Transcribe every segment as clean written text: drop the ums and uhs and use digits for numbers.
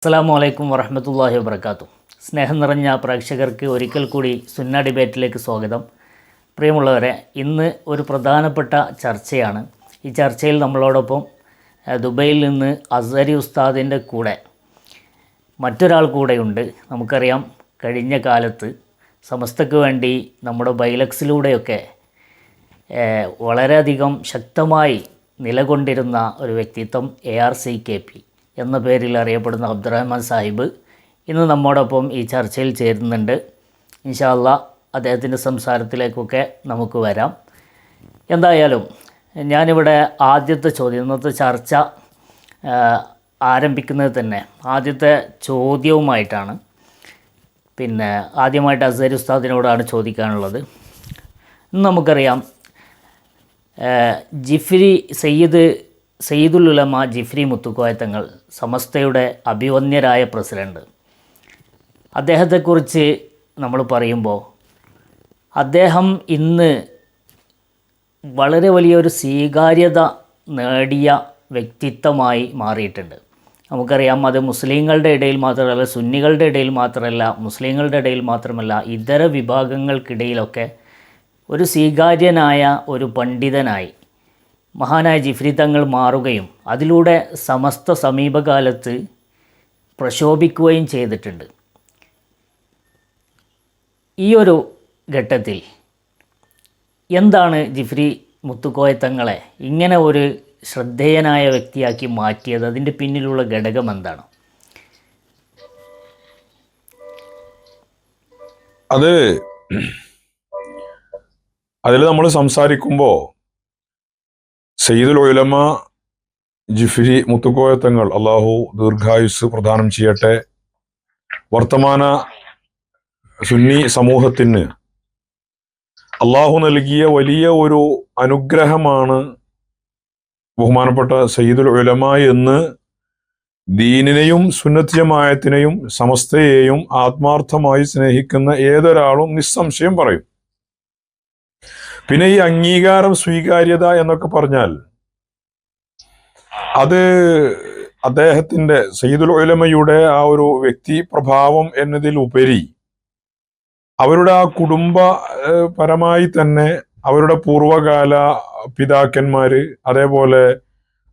അസ്സലാമു അലൈക്കും വറഹ്മത്തുള്ളാഹി വബറകാതുഹു. സ്നേഹം നിറഞ്ഞ പ്രേക്ഷകർക്ക് ഒരിക്കൽ കൂടി സുന്ന ഡിബേറ്റിലേക്ക് സ്വാഗതം. പ്രിയമുള്ളവരെ, ഇന്ന് ഒരു പ്രധാനപ്പെട്ട ചർച്ചയാണ്. ഈ ചർച്ചയിൽ നമ്മളോടൊപ്പം ദുബൈയിൽ നിന്ന് അസ്ഹരി ഉസ്താദിൻ്റെ കൂടെ മറ്റൊരാൾ കൂടെയുണ്ട്. നമുക്കറിയാം, കഴിഞ്ഞ കാലത്ത് സമസ്തക്ക് വേണ്ടി നമ്മുടെ ബൈലക്സിലൂടെയൊക്കെ വളരെയധികം ശക്തമായി നിലകൊണ്ടിരുന്ന ഒരു വ്യക്തിത്വം ARCKP എന്ന പേരിൽ അറിയപ്പെടുന്ന അബ്ദുറഹ്മാൻ സാഹിബ് ഇന്ന് നമ്മോടൊപ്പം ഈ ചർച്ചയിൽ ചേരുന്നുണ്ട്. ഇൻഷാ അല്ലാഹ് അദ്ദേഹത്തിൻ്റെ സംസാരത്തിലേക്കൊക്കെ നമുക്ക് വരാം. എന്തായാലും ഞാനിവിടെ ആദ്യത്തെ ചോദ്യം, ഇന്നത്തെ ചർച്ച ആരംഭിക്കുന്നത് തന്നെ ആദ്യത്തെ ചോദ്യവുമായിട്ടാണ്. ആദ്യമായിട്ട് അസ്ഹരി ഉസ്താദിനോടാണ് ചോദിക്കാനുള്ളത്. ഇന്ന് നമുക്കറിയാം, സയ്യിദുൽ ഉലമ ജിഫ്രി മുത്തുക്കോയ തങ്ങൾ, സമസ്തയുടെ അഭിവന്യരായ പ്രസിഡന്റ്, അദ്ദേഹത്തെക്കുറിച്ച് നമ്മൾ പറയുമ്പോൾ അദ്ദേഹം ഇന്ന് വളരെ വലിയൊരു സ്വീകാര്യത നേടിയ വ്യക്തിത്വമായി മാറിയിട്ടുണ്ട്. നമുക്കറിയാം, അത് മുസ്ലിങ്ങളുടെ ഇടയിൽ മാത്രമല്ല, സുന്നികളുടെ ഇടയിൽ മാത്രമല്ല, മുസ്ലിങ്ങളുടെ ഇടയിൽ മാത്രമല്ല, ഇതര വിഭാഗങ്ങൾക്കിടയിലൊക്കെ ഒരു സ്വീകാര്യനായ ഒരു പണ്ഡിതനായി മഹാനായ ജിഫ്രി തങ്ങൾ മാറുകയും അതിലൂടെ സമസ്ത സമീപകാലത്ത് പ്രശോഭിക്കുകയും ചെയ്തിട്ടുണ്ട്. ഈ ഒരു ഘട്ടത്തിൽ എന്താണ് ജിഫ്രി മുത്തുക്കോയ തങ്ങളെ ഇങ്ങനെ ഒരു ശ്രദ്ധേയനായ വ്യക്തിയാക്കി മാറ്റിയത്? അതിൻ്റെ പിന്നിലുള്ള ഘടകം എന്താണ്? അതിൽ നമ്മൾ സംസാരിക്കുമ്പോൾ സയ്യിദുൽ ഉലമ ജിഫ്രി മുത്തുക്കോയ തങ്ങൾ, അള്ളാഹു ദീർഘായുസ് പ്രദാനം ചെയ്യട്ടെ, വർത്തമാന സുന്നി സമൂഹത്തിന് അള്ളാഹു നൽകിയ വലിയ ഒരു അനുഗ്രഹമാണ് ബഹുമാനപ്പെട്ട സയ്യിദുൽ ഉലമ എന്ന് ദീനിനെയും സുന്നത്ത് ജമാഅത്തിനെയും സമസ്തയെയും ആത്മാർത്ഥമായി സ്നേഹിക്കുന്ന ഏതൊരാളും നിസ്സംശയം പറയും. പിന്നെ ഈ അംഗീകാരം, സ്വീകാര്യത എന്നൊക്കെ പറഞ്ഞാൽ അത് അദ്ദേഹത്തിന്റെ സയ്യിദുൽ ഉലമയുടെ ആ ഒരു വ്യക്തി പ്രഭാവം എന്നതിലുപരി അവരുടെ ആ കുടുംബപരമായി തന്നെ അവരുടെ പൂർവകാല പിതാക്കന്മാര്, അതേപോലെ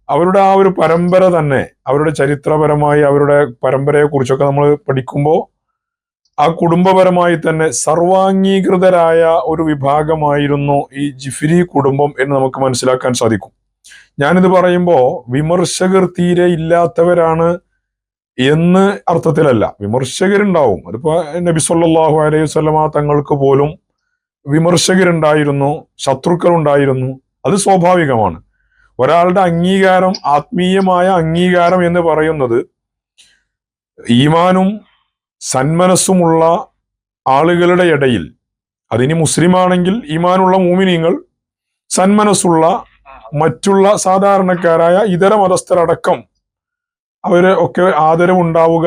അവരുടെ ആ ഒരു പരമ്പര തന്നെ, അവരുടെ ചരിത്രപരമായി അവരുടെ പരമ്പരയെ കുറിച്ചൊക്കെ നമ്മൾ പഠിക്കുമ്പോൾ ആ കുടുംബപരമായി തന്നെ സർവാംഗീകൃതരായ ഒരു വിഭാഗമായിരുന്നു ഈ ജിഫ്രി കുടുംബം എന്ന് നമുക്ക് മനസ്സിലാക്കാൻ സാധിക്കും. ഞാനിത് പറയുമ്പോൾ വിമർശകർ തീരെ ഇല്ലാത്തവരാണ് എന്ന് അർത്ഥത്തിലല്ല. വിമർശകരുണ്ടാവും. അതിപ്പോ നബി സല്ലല്ലാഹു അലൈഹി വസല്ലമ തങ്ങൾക്ക് പോലും വിമർശകരുണ്ടായിരുന്നു, ശത്രുക്കളുണ്ടായിരുന്നു. അത് സ്വാഭാവികമാണ്. ഒരാളുടെ അംഗീകാരം, ആത്മീയമായ അംഗീകാരം എന്ന് പറയുന്നത് ഈമാനും സന്മനസ്സുമുള്ള ആളുകളുടെ ഇടയിൽ, അതിനി മുസ്ലിമാണെങ്കിൽ ഈമാനുള്ള മൂമിനീങ്ങൾ, സന്മനസ്സുള്ള മറ്റുള്ള സാധാരണക്കാരായ ഇതര മതസ്ഥരടക്കം അവര് ഒക്കെ ആദരവുണ്ടാവുക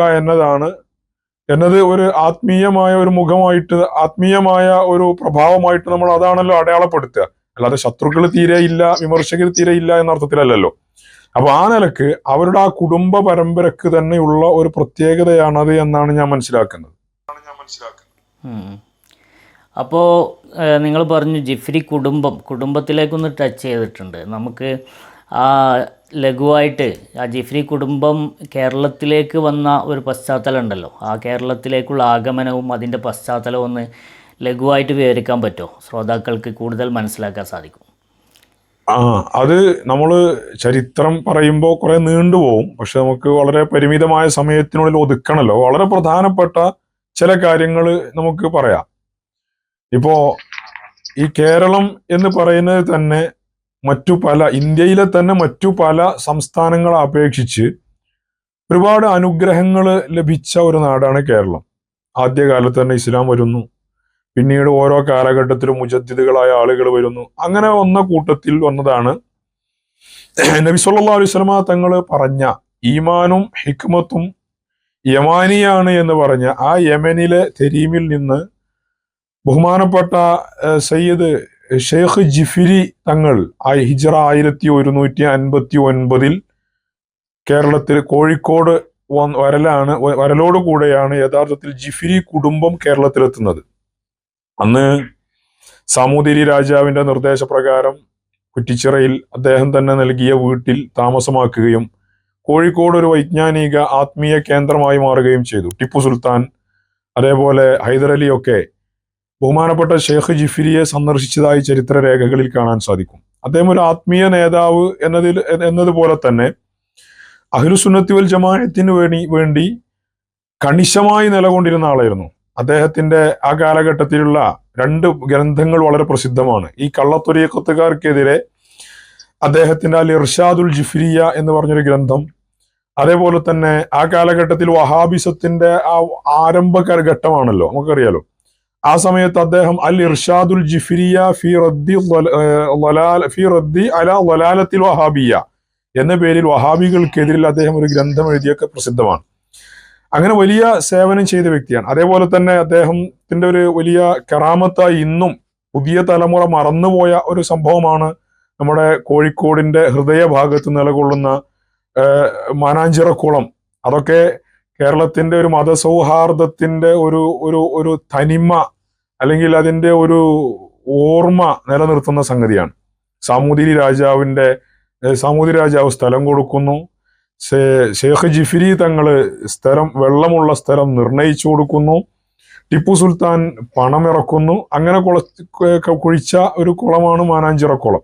എന്നത് ഒരു ആത്മീയമായ ഒരു മുഖമായിട്ട്, ആത്മീയമായ ഒരു പ്രഭാവമായിട്ട് നമ്മൾ അതാണല്ലോ അടയാളപ്പെടുത്തുക. അല്ലാതെ ശത്രുക്കൾ തീരെ ഇല്ല, വിമർശകർ തീരെ ഇല്ല എന്ന അർത്ഥത്തിലല്ലല്ലോ. അപ്പൊ ആ നിലക്ക് അവരുടെ ആ കുടുംബ പരമ്പരക്ക് തന്നെയുള്ള ഒരു പ്രത്യേകതയാണത് എന്നാണ് ഞാൻ മനസ്സിലാക്കുന്നത്. അപ്പോൾ നിങ്ങൾ പറഞ്ഞു ജിഫ്രി കുടുംബത്തിലേക്കൊന്ന് ടച്ച് ചെയ്തിട്ടുണ്ട്. നമുക്ക് ആ ലഘുവായിട്ട് ആ ജിഫ്രി കുടുംബം കേരളത്തിലേക്ക് വന്ന ഒരു പശ്ചാത്തലം ഉണ്ടല്ലോ, ആ കേരളത്തിലേക്കുള്ള ആഗമനവും അതിൻ്റെ പശ്ചാത്തലവും ഒന്ന് ലഘുവായിട്ട് വിവരിക്കാൻ പറ്റുമോ? ശ്രോതാക്കൾക്ക് കൂടുതൽ മനസ്സിലാക്കാൻ സാധിക്കും. അത് നമ്മൾ ചരിത്രം പറയുമ്പോൾ കുറെ നീണ്ടുപോകും. പക്ഷെ നമുക്ക് വളരെ പരിമിതമായ സമയത്തിനുള്ളിൽ ഒതുക്കണല്ലോ. വളരെ പ്രധാനപ്പെട്ട ചില കാര്യങ്ങൾ നമുക്ക് പറയാം. ഇപ്പോ ഈ കേരളം എന്ന് പറയുന്നത് തന്നെ ഇന്ത്യയിലെ തന്നെ മറ്റു പല സംസ്ഥാനങ്ങളെ അപേക്ഷിച്ച് ഒരുപാട് അനുഗ്രഹങ്ങൾ ലഭിച്ച ഒരു നാടാണ് കേരളം. ആദ്യകാലത്ത് തന്നെ ഇസ്ലാം വരുന്നു, പിന്നീട് ഓരോ കാലഘട്ടത്തിലും മുജദ്ദിദുകളായ ആളുകൾ വരുന്നു. അങ്ങനെ വന്ന കൂട്ടത്തിൽ വന്നതാണ് നബി സല്ലല്ലാഹു അലൈഹി വസല്ലമ തങ്ങൾ പറഞ്ഞ ഈമാനും ഹിക്മത്തും യമാനിയാണ് എന്ന് പറഞ്ഞ ആ യമനിലെ തെരീമിൽ നിന്ന് ബഹുമാനപ്പെട്ട സയ്യിദ് ഷെയ്ഖ് ജിഫ്രി തങ്ങൾ ഹിജ്റ 1159 കേരളത്തിൽ കോഴിക്കോട് വരലോടുകൂടെയാണ് യഥാർത്ഥത്തിൽ ജിഫിരി കുടുംബം കേരളത്തിലെത്തുന്നത്. അന്ന് സാമൂതിരി രാജാവിന്റെ നിർദ്ദേശപ്രകാരം കുറ്റിച്ചിറയിൽ അദ്ദേഹം തന്നെ നൽകിയ വീട്ടിൽ താമസമാക്കുകയും കോഴിക്കോട് ഒരു വൈജ്ഞാനിക ആത്മീയ കേന്ദ്രമായി മാറുകയും ചെയ്തു. ടിപ്പു സുൽത്താൻ അതേപോലെ ഹൈദരലിയൊക്കെ ബഹുമാനപ്പെട്ട ഷെയ്ഖ് ജിഫിരിയെ സന്ദർശിച്ചതായി ചരിത്ര രേഖകളിൽ കാണാൻ സാധിക്കും. അദ്ദേഹം ഒരു ആത്മീയ നേതാവ് എന്നതുപോലെ തന്നെ അഹ്ലുസുന്നത്തി വൽ ജമാഅത്തിന് വേണ്ടി കണിശമായി നിലകൊണ്ടിരുന്ന ആളായിരുന്നു. അദ്ദേഹത്തിന്റെ ആ കാലഘട്ടത്തിലുള്ള 2 ഗ്രന്ഥങ്ങൾ വളരെ പ്രസിദ്ധമാണ്. ഈ കള്ളത്തൊരീക്കത്തുകാർക്കെതിരെ അദ്ദേഹത്തിന്റെ അൽ ഇർഷാദുൽ ജിഫ്രിയ എന്ന് പറഞ്ഞൊരു ഗ്രന്ഥം, അതേപോലെ തന്നെ ആ കാലഘട്ടത്തിൽ വഹാബിസത്തിന്റെ ആ ആരംഭ ഘട്ടമാണല്ലോ, നമുക്കറിയാലോ. ആ സമയത്ത് അദ്ദേഹം അൽ ഇർഷാദുൽ ജിഫ്രിയ ഫി റദ്ദി അലാ വലാലത്തിൽ വഹാബിയ എന്ന പേരിൽ വഹാബികൾക്കെതിരിൽ അദ്ദേഹം ഒരു ഗ്രന്ഥം എഴുതിയൊക്കെ പ്രസിദ്ധമാണ്. അങ്ങനെ വലിയ സേവനം ചെയ്ത വ്യക്തിയാണ്. അതേപോലെ തന്നെ അദ്ദേഹത്തിന്റെ ഒരു വലിയ കറാമത്തായി ഇന്നും പുതിയ തലമുറ മറന്നുപോയ ഒരു സംഭവമാണ് നമ്മുടെ കോഴിക്കോടിന്റെ ഹൃദയഭാഗത്ത് നിലകൊള്ളുന്ന മാനാഞ്ചിറക്കുളം. അതൊക്കെ കേരളത്തിന്റെ ഒരു മതസൗഹാർദ്ദത്തിന്റെ ഒരു തനിമ അല്ലെങ്കിൽ അതിന്റെ ഒരു ഓർമ്മ നിലനിർത്തുന്ന സംഗതിയാണ്. സാമൂതിരി രാജാവ് സ്ഥലം കൊടുക്കുന്നു. ഷെയ്ഖ് ജിഫിരി തങ്ങള് വെള്ളമുള്ള സ്ഥലം നിർണയിച്ചു കൊടുക്കുന്നു. ടിപ്പു സുൽത്താൻ പണമിറക്കുന്നു. അങ്ങനെ കുഴിച്ച ഒരു കുളമാണ് മാനാഞ്ചിറക്കുളം.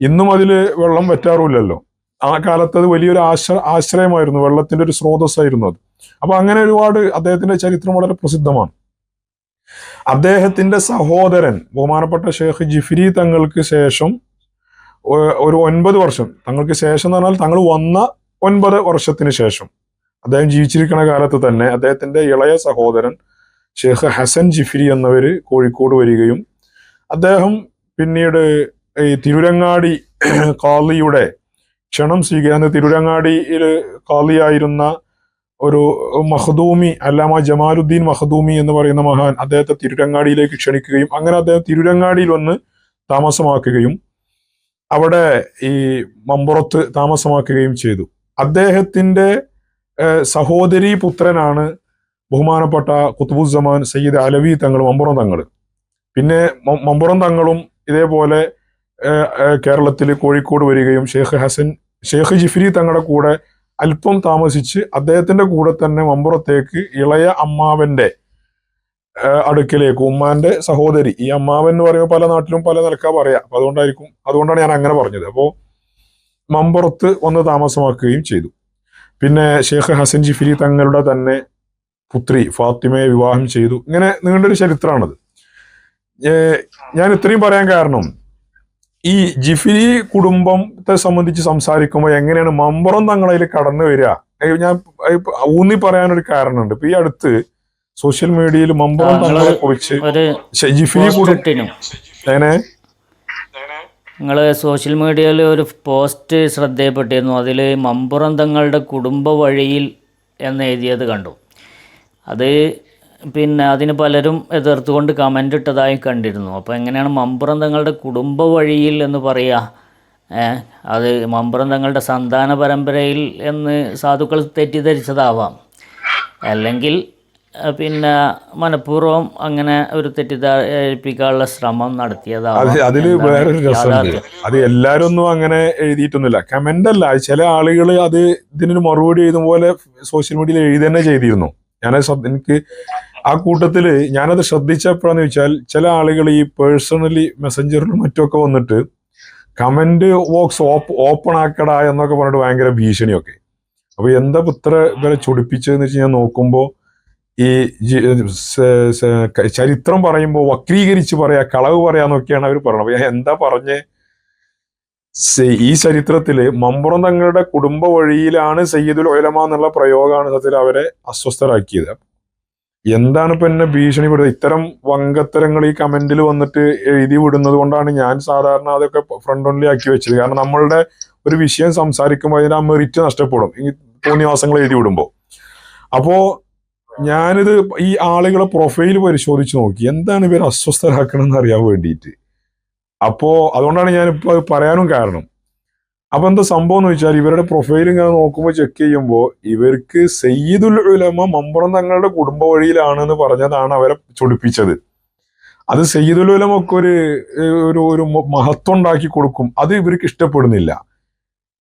ഇന്നും അതിൽ വെള്ളം വറ്റാറില്ലല്ലോ. ആ കാലത്ത് അത് വലിയൊരു ആശ്രയമായിരുന്നു, വെള്ളത്തിന്റെ ഒരു സ്രോതസ്സായിരുന്നു അത്. അപ്പൊ അങ്ങനെ ഒരുപാട് അദ്ദേഹത്തിന്റെ ചരിത്രം വളരെ പ്രസിദ്ധമാണ്. അദ്ദേഹത്തിന്റെ സഹോദരൻ ബഹുമാനപ്പെട്ട ഷെയ്ഖ് ജിഫിരി തങ്ങൾക്ക് ശേഷം ഒരു 9 വർഷം, തങ്ങൾക്ക് ശേഷം എന്ന് പറഞ്ഞാൽ തങ്ങൾ വന്ന 9 വർഷത്തിന് ശേഷം, അദ്ദേഹം ജീവിച്ചിരിക്കുന്ന കാലത്ത് തന്നെ അദ്ദേഹത്തിന്റെ ഇളയ സഹോദരൻ ഷെയ്ഖ് ഹസൻ ജിഫിരി എന്നവര് കോഴിക്കോട് വരികയും അദ്ദേഹം പിന്നീട് ഈ തിരുരങ്ങാടി ഖാളിയുടെ ക്ഷണം സ്വീകരിക്കുന്ന, തിരുരങ്ങാടിയിൽ ഖാളിയായിരുന്ന ഒരു മഖ്ദൂമി, അല്ലാമ ജമാലുദ്ദീൻ മഖ്ദൂമി എന്ന് പറയുന്ന മഹാൻ അദ്ദേഹത്തെ തിരുരങ്ങാടിയിലേക്ക് ക്ഷണിക്കുകയും അങ്ങനെ അദ്ദേഹം തിരുരങ്ങാടിയിൽ വന്ന് താമസമാക്കുകയും അവിടെ ഈ മമ്പുറത്ത് താമസമാക്കുകയും ചെയ്തു. അദ്ദേഹത്തിന്റെ സഹോദരി പുത്രനാണ് ബഹുമാനപ്പെട്ട ഖുത്ബുസ്സമാൻ സയ്യിദ് അലവി തങ്ങൾ, മമ്പുറം തങ്ങൾ. പിന്നെ മമ്പുറം തങ്ങളും ഇതേപോലെ കേരളത്തിൽ കോഴിക്കോട് വരികയും ഷെയ്ഖ് ജിഫ്രി തങ്ങളുടെ കൂടെ അല്പം താമസിച്ച് അദ്ദേഹത്തിന്റെ കൂടെ തന്നെ മമ്പുറത്തേക്ക് ഇളയ അമ്മാവന്റെ അടുക്കലേക്ക്, ഉമ്മാന്റെ സഹോദരി, ഈ അമ്മാവൻ എന്ന് പറയുമ്പോൾ പല നാട്ടിലും പല നിലക്കാ പറയാം, അപ്പൊ അതുകൊണ്ടാണ് ഞാൻ അങ്ങനെ പറഞ്ഞത്. അപ്പോ മമ്പുറത്ത് വന്ന് താമസമാക്കുകയും ചെയ്തു. പിന്നെ ഷെയ്ഖ് ഹസൻ ജിഫിരി തങ്ങളുടെ തന്നെ പുത്രി ഫാത്തിമയെ വിവാഹം ചെയ്തു. ഇങ്ങനെ നീണ്ടൊരു ചരിത്രമാണത്. ഞാൻ ഇത്രയും പറയാൻ കാരണം, ഈ ജിഫിരി കുടുംബത്തെ സംബന്ധിച്ച് സംസാരിക്കുമ്പോൾ എങ്ങനെയാണ് മമ്പുറം തങ്ങളതിൽ കടന്നു വരിക, ഞാൻ ഊന്നി പറയാനൊരു കാരണമുണ്ട്. ഇപ്പൊ ഈ അടുത്ത് സോഷ്യൽ മീഡിയയിൽ മമ്പുറം തങ്ങളെ കുറിച്ച് ജിഫിരി നിങ്ങൾ സോഷ്യൽ മീഡിയയിൽ ഒരു പോസ്റ്റ് ശ്രദ്ധയപ്പെട്ടിരുന്നു. അതിൽ മമ്പുറം തങ്ങളുടെ കുടുംബ വഴിയിൽ എന്ന് എഴുതിയത് കണ്ടു. അത് പിന്നെ അതിന് പലരും എതിർത്തുകൊണ്ട് കമൻ്റ് ഇട്ടതായി കണ്ടിരുന്നു. അപ്പോൾ എങ്ങനെയാണ് മമ്പുറം തങ്ങളുടെ കുടുംബ വഴിയിൽ എന്ന് പറയുക? അത് മമ്പുറം തങ്ങളുടെ സന്താന പരമ്പരയിൽ എന്ന് സാധുക്കൾ തെറ്റിദ്ധരിച്ചതാവാം, അല്ലെങ്കിൽ പിന്നെ മനഃപൂർവ്വം അങ്ങനെ ഒരു തെറ്റിദ്ധരിപ്പിക്കാനുള്ള ശ്രമം നടത്തിയതാവാം. അതില് വേറൊരു രസമുണ്ട്. അത് എല്ലാരും ഒന്നും അങ്ങനെ എഴുതിയിട്ടൊന്നുമില്ല, കമന്റ് അല്ല. ചില ആളുകൾ അത് ഇതിനൊരു മറുപടി എഴുതും പോലെ സോഷ്യൽ മീഡിയയിൽ എഴുതി തന്നെ ചെയ്തിരുന്നു. എനിക്ക് ആ കൂട്ടത്തില് ഞാനത് ശ്രദ്ധിച്ചപ്പോഴാന്ന് വെച്ചാൽ, ചില ആളുകൾ ഈ പേഴ്സണലി മെസ്സഞ്ചറിലും മറ്റുമൊക്കെ വന്നിട്ട് കമന്റ് ബോക്സ് ഓപ്പൺ ആക്കടാ എന്നൊക്കെ പറഞ്ഞിട്ട് ഭയങ്കര ഭീഷണിയൊക്കെ. അപ്പൊ എന്താ ഇത്ര ഇവരെ ചൊടിപ്പിച്ചതെന്ന് വെച്ച് ഞാൻ നോക്കുമ്പോ, ഈ ചരിത്രം പറയുമ്പോൾ വക്രീകരിച്ച് പറയാ, കളവ് പറയാന്നൊക്കെയാണ് അവർ പറയുന്നത്. അപ്പൊ ഞാൻ എന്താ പറഞ്ഞേ, ഈ ചരിത്രത്തില് മമ്പുറം തങ്ങളുടെ കുടുംബ വഴിയിലാണ് സയ്യിദുൽ ഉലമ എന്നുള്ള പ്രയോഗമാണ് സത്യത്തിൽ അവരെ അസ്വസ്ഥരാക്കിയത്. എന്താണ് ഇപ്പൊ എന്നെ ഭീഷണിപ്പെടുന്നത്? ഇത്തരം വങ്കത്തരങ്ങൾ ഈ കമന്റിൽ വന്നിട്ട് എഴുതി വിടുന്നത് കൊണ്ടാണ് ഞാൻ സാധാരണ അതൊക്കെ ഫ്രണ്ട് ഓൺലി ആക്കി വെച്ചത്. കാരണം നമ്മളുടെ ഒരു വിഷയം സംസാരിക്കുമ്പോൾ അതിന് ആ മെറിറ്റ് നഷ്ടപ്പെടും ഈ തോന്നിവാസങ്ങൾ എഴുതി വിടുമ്പോൾ. അപ്പോ ഞാനിത് ഈ ആളുകളെ പ്രൊഫൈൽ പരിശോധിച്ച് നോക്കി, എന്താണ് ഇവർ അസ്വസ്ഥരാക്കണമെന്ന് അറിയാൻ വേണ്ടിയിട്ട്. അപ്പോ അതുകൊണ്ടാണ് ഞാനിപ്പോൾ അത് പറയാനും കാരണം. അപ്പൊ എന്താ സംഭവം എന്ന് വെച്ചാൽ ഇവരുടെ പ്രൊഫൈൽ ഇങ്ങനെ നോക്കുമ്പോൾ ചെക്ക് ചെയ്യുമ്പോൾ ഇവർക്ക് സയ്യിദുൽ ഉലമ മമ്പുറം തങ്ങളുടെ കുടുംബ വഴിയിലാണെന്ന് പറഞ്ഞതാണ് അവരെ ചൊടിപ്പിച്ചത്. അത് സയ്യിദുൽ ഉലമ ഒക്കെ ഒരു മഹത്വം ഉണ്ടാക്കി കൊടുക്കും, അത് ഇവർക്ക് ഇഷ്ടപ്പെടുന്നില്ല.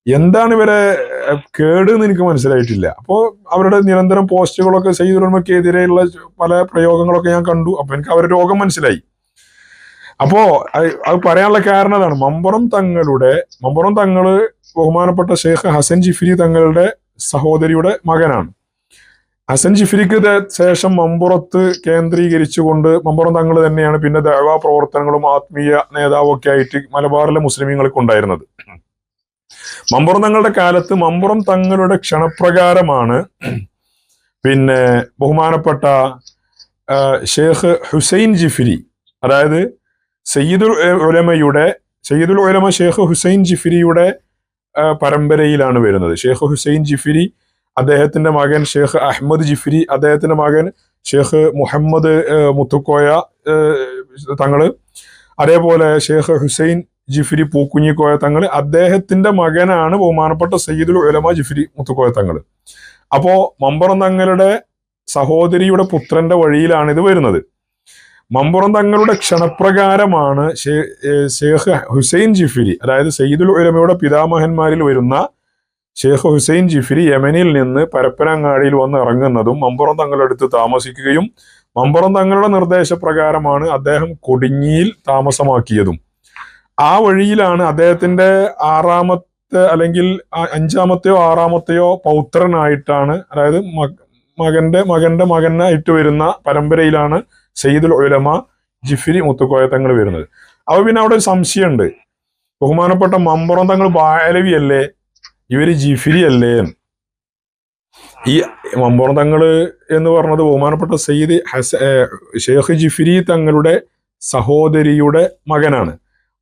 എന്താണ് ഇവരെ കേട് എന്ന് എനിക്ക് മനസ്സിലായിട്ടില്ല. അപ്പോൾ അവരുടെ നിരന്തരം പോസ്റ്റുകളൊക്കെ സയ്യിദുൽ ഉലമക്കെതിരെയുള്ള പല പ്രയോഗങ്ങളൊക്കെ ഞാൻ കണ്ടു. അപ്പൊ എനിക്ക് അവരുടെ രോഗം മനസ്സിലായി. അപ്പോ അത് പറയാനുള്ള കാരണം അതാണ്. മമ്പുറം തങ്ങള് ബഹുമാനപ്പെട്ട ഷെയ്ഖ് ഹസൻ ജിഫ്രി തങ്ങളുടെ സഹോദരിയുടെ മകനാണ്. ഹസൻ ജിഫ്രിക്ക് ശേഷം മമ്പുറത്ത് കേന്ദ്രീകരിച്ചുകൊണ്ട് മമ്പുറം തങ്ങൾ തന്നെയാണ് പിന്നെ ദഅവാ പ്രവർത്തനങ്ങളും ആത്മീയ നേതാവും ഒക്കെ ആയിട്ട് മലബാറിലെ മുസ്ലിമീങ്ങൾക്ക് ഉണ്ടായിരുന്നത്. മമ്പുറം തങ്ങളുടെ കാലത്ത് മമ്പുറം തങ്ങളുടെ ക്ഷണപ്രകാരമാണ് പിന്നെ ബഹുമാനപ്പെട്ട ഷെയ്ഖ് ഹുസൈൻ ജിഫ്രി, അതായത് സയ്യിദുൽ ഉലമ ഷെയ്ഖ് ഹുസൈൻ ജിഫ്രിയുടെ പരമ്പരയിലാണ് വരുന്നത്. ഷെയ്ഖ് ഹുസൈൻ ജിഫ്രി, അദ്ദേഹത്തിന്റെ മകൻ ഷെയ്ഖ് അഹമ്മദ് ജിഫ്രി, അദ്ദേഹത്തിന്റെ മകൻ ഷെയ്ഖ് മുഹമ്മദ് മുത്തുക്കോയ തങ്ങള്, അതേപോലെ ഷെയ്ഖ് ഹുസൈൻ ജിഫ്രി പൂക്കുഞ്ഞിക്കോയ തങ്ങള്, അദ്ദേഹത്തിന്റെ മകനാണ് ബഹുമാനപ്പെട്ട സയ്യിദുൽ ഉലമ ജിഫ്രി മുത്തുക്കോയ തങ്ങള്. അപ്പോ മമ്പുറം തങ്ങളുടെ സഹോദരിയുടെ പുത്രന്റെ വഴിയിലാണ് ഇത് വരുന്നത്. മമ്പുറം തങ്ങളുടെ ക്ഷണപ്രകാരമാണ് ഷെയ്ഖ് ഹുസൈൻ ജിഫ്രി, അതായത് സയ്യിദുൽ ഉലമയുടെ പിതാമഹന്മാരിൽ വരുന്ന ഷെയ്ഖ് ഹുസൈൻ ജിഫ്രി യമനിൽ നിന്ന് പരപ്പനങ്ങാടിയിൽ വന്ന് ഇറങ്ങുന്നതും മമ്പുറം തങ്ങളുടെ അടുത്ത് താമസിക്കുകയും മമ്പുറം തങ്ങളുടെ നിർദ്ദേശപ്രകാരമാണ് അദ്ദേഹം കൊടിഞ്ഞിയിൽ താമസമാക്കിയതും. ആ വഴിയിലാണ് അദ്ദേഹത്തിന്റെ ആറാമത്തെ അല്ലെങ്കിൽ 5-ാമത്തെയോ 6-ാമത്തെയോ പൗത്രനായിട്ടാണ്, അതായത് മകന്റെ മകനായിട്ട് വരുന്ന പരമ്പരയിലാണ് സയ്യിദുൽ ഉലമ ജിഫ്രി മുത്തുക്കോയ തങ്ങൾ വരുന്നത്. അപ്പൊ പിന്നെ അവിടെ ഒരു സംശയമുണ്ട്, ബഹുമാനപ്പെട്ട മമ്പുറം തങ്ങൾ ബാലവി അല്ലേ, ഇവര് ജിഫ്രി അല്ലേ? ഈ മമ്പുറം തങ്ങള് എന്ന് പറഞ്ഞത് ബഹുമാനപ്പെട്ട ഷെയ്ഖ് ജിഫ്രി തങ്ങളുടെ സഹോദരിയുടെ മകനാണ്.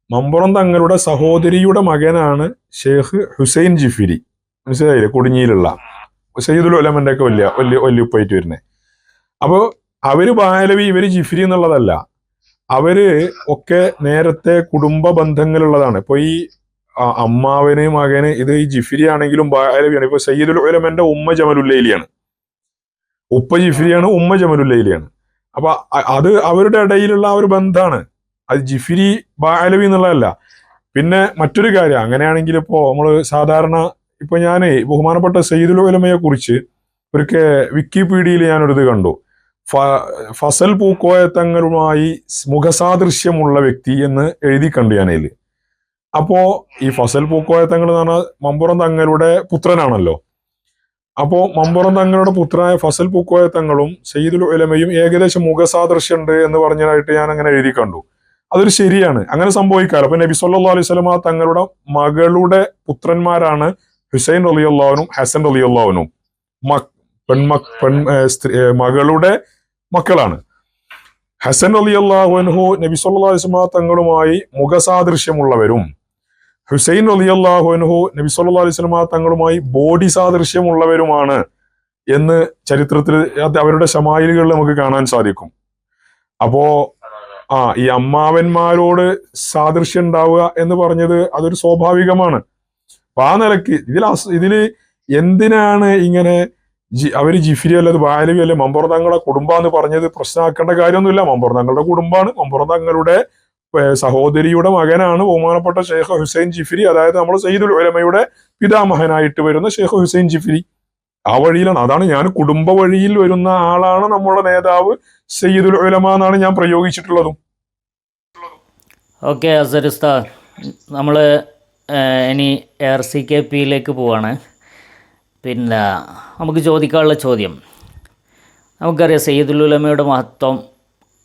മമ്പുറം തങ്ങളുടെ സഹോദരിയുടെ മകനാണ് ഷെയ്ഖ് ഹുസൈൻ ജിഫ്രി, മനസ്സിലായില്ലേ? കൊടിഞ്ഞിയിലുള്ള സയ്യിദുൽ ഉലമന്റെ ഒക്കെ വലിയ ഉപ്പായിട്ട് വരുന്നത്. അപ്പോ അവര് ബാലവി, ഇവര് ജിഫ്രി എന്നുള്ളതല്ല, അവര് ഒക്കെ നേരത്തെ കുടുംബ ബന്ധങ്ങളുള്ളതാണ്. ഇപ്പൊ ഈ അമ്മാവന് മകന് ഇത് ഈ ജിഫ്രി ആണെങ്കിലും ബാലവിയാണ്. ഇപ്പൊ സയ്യിദുൽ ഉലമന്റെ ഉമ്മ ജമലുല്ലൈലിയാണ്, ഉപ്പ ജിഫ്രിയാണ്, ഉമ്മ ജമലുല്ലൈലിയാണ്. അപ്പൊ അത് അവരുടെ ഇടയിലുള്ള ആ ഒരു ബന്ധമാണ്, അത് ജിഫ്രി ബാലവി എന്നുള്ളതല്ല. പിന്നെ മറ്റൊരു കാര്യം, അങ്ങനെയാണെങ്കിൽ ഇപ്പോ നമ്മള് സാധാരണ ഇപ്പൊ ഞാന് ബഹുമാനപ്പെട്ട സയ്യിദുൽ ഉലമയെ കുറിച്ച് ഒരിക്കൽ വിക്കിപീഡിയയിൽ ഞാനൊരിത് കണ്ടു. ഫസൽ പൂക്കോയ തങ്ങളുമായി മുഖസാദൃശ്യമുള്ള വ്യക്തി എന്ന് എഴുതി കണ്ടു ഞാനതിൽ. അപ്പോ ഈ ഫസൽ പൂക്കോയ തങ്ങൾ എന്ന് പറഞ്ഞാൽ മമ്പുറം തങ്ങളുടെ പുത്രനാണല്ലോ. അപ്പോ മമ്പുറം തങ്ങളുടെ പുത്രനായ ഫസൽ പൂക്കോയ തങ്ങളും സയ്യിദുൽ ഉലമയും ഏകദേശം മുഖസാദൃശ്യമുണ്ട് എന്ന് പറഞ്ഞതായിട്ട് ഞാൻ അങ്ങനെ എഴുതി കണ്ടു. അതൊരു ശരിയാണ്, അങ്ങനെ സംഭവിക്കാറ്. അപ്പൊ നബി സല്ലല്ലാഹു അലൈഹി വസല്ലമ തങ്ങളുടെ മകളുടെ പുത്രന്മാരാണ് ഹുസൈൻ റളിയല്ലാഹുനും ഹസൻ റളിയല്ലാഹുനും. മകളുടെ മക്കളാണ്. ഹസൻ റളിയല്ലാഹു അൻഹു നബി സല്ലല്ലാഹു അലൈഹി വസല്ലമ തങ്ങളുമായി മുഖസാദൃശ്യമുള്ളവരും ഹുസൈൻ റളിയല്ലാഹു അൻഹു നബി സല്ലല്ലാഹു അലൈഹി വസല്ലമ തങ്ങളുമായി ബോഡി സാദൃശ്യമുള്ളവരുമാണ് എന്ന് ചരിത്രത്തിൽ അവരുടെ ശമായിലുകളിൽ നമുക്ക് കാണാൻ സാധിക്കും. അപ്പോ ഈ അമ്മാവന്മാരോട് സാദൃശ്യം ഉണ്ടാവുക എന്ന് പറഞ്ഞത് അതൊരു സ്വാഭാവികമാണ്. അപ്പൊ ആ നിലക്ക് ഇതില് എന്തിനാണ് ഇങ്ങനെ അവര് ജിഫ്രി അല്ലത് ബാലവി അല്ലെ മമ്പുറം തങ്ങളുടെ കുടുംബാന്ന് പറഞ്ഞത് പ്രശ്നമാക്കേണ്ട കാര്യമൊന്നുമില്ല. മമ്പുറം തങ്ങളുടെ കുടുംബാണ്, മമ്പുറം തങ്ങളുടെ സഹോദരിയുടെ മകനാണ് ബഹുമാനപ്പെട്ട ഷെയ്ഖ് ഹുസൈൻ ജിഫ്രി, അതായത് നമ്മൾ സയ്യിദുൽ ഉലമയുടെ പിതാമഹനായിട്ട് വരുന്ന ഷെയ്ഖ് ഹുസൈൻ ജിഫ്രി. ആ വഴിയിലാണ്, അതാണ് ഞാൻ കുടുംബ വഴിയിൽ വരുന്ന ആളാണ് നമ്മുടെ നേതാവ് സയ്യിദുൽ ഉലമ എന്നാണ് ഞാൻ പ്രയോഗിച്ചിട്ടുള്ളതും. ഓക്കെ അസർ ഉസ്താദ്, നമ്മൾ ഇനി RCKP പോവാണ്. പിന്നെ നമുക്ക് ചോദിക്കാനുള്ള ചോദ്യം, നമുക്കറിയാം സയ്യിദുൽ ഉലമയുടെ മഹത്വം,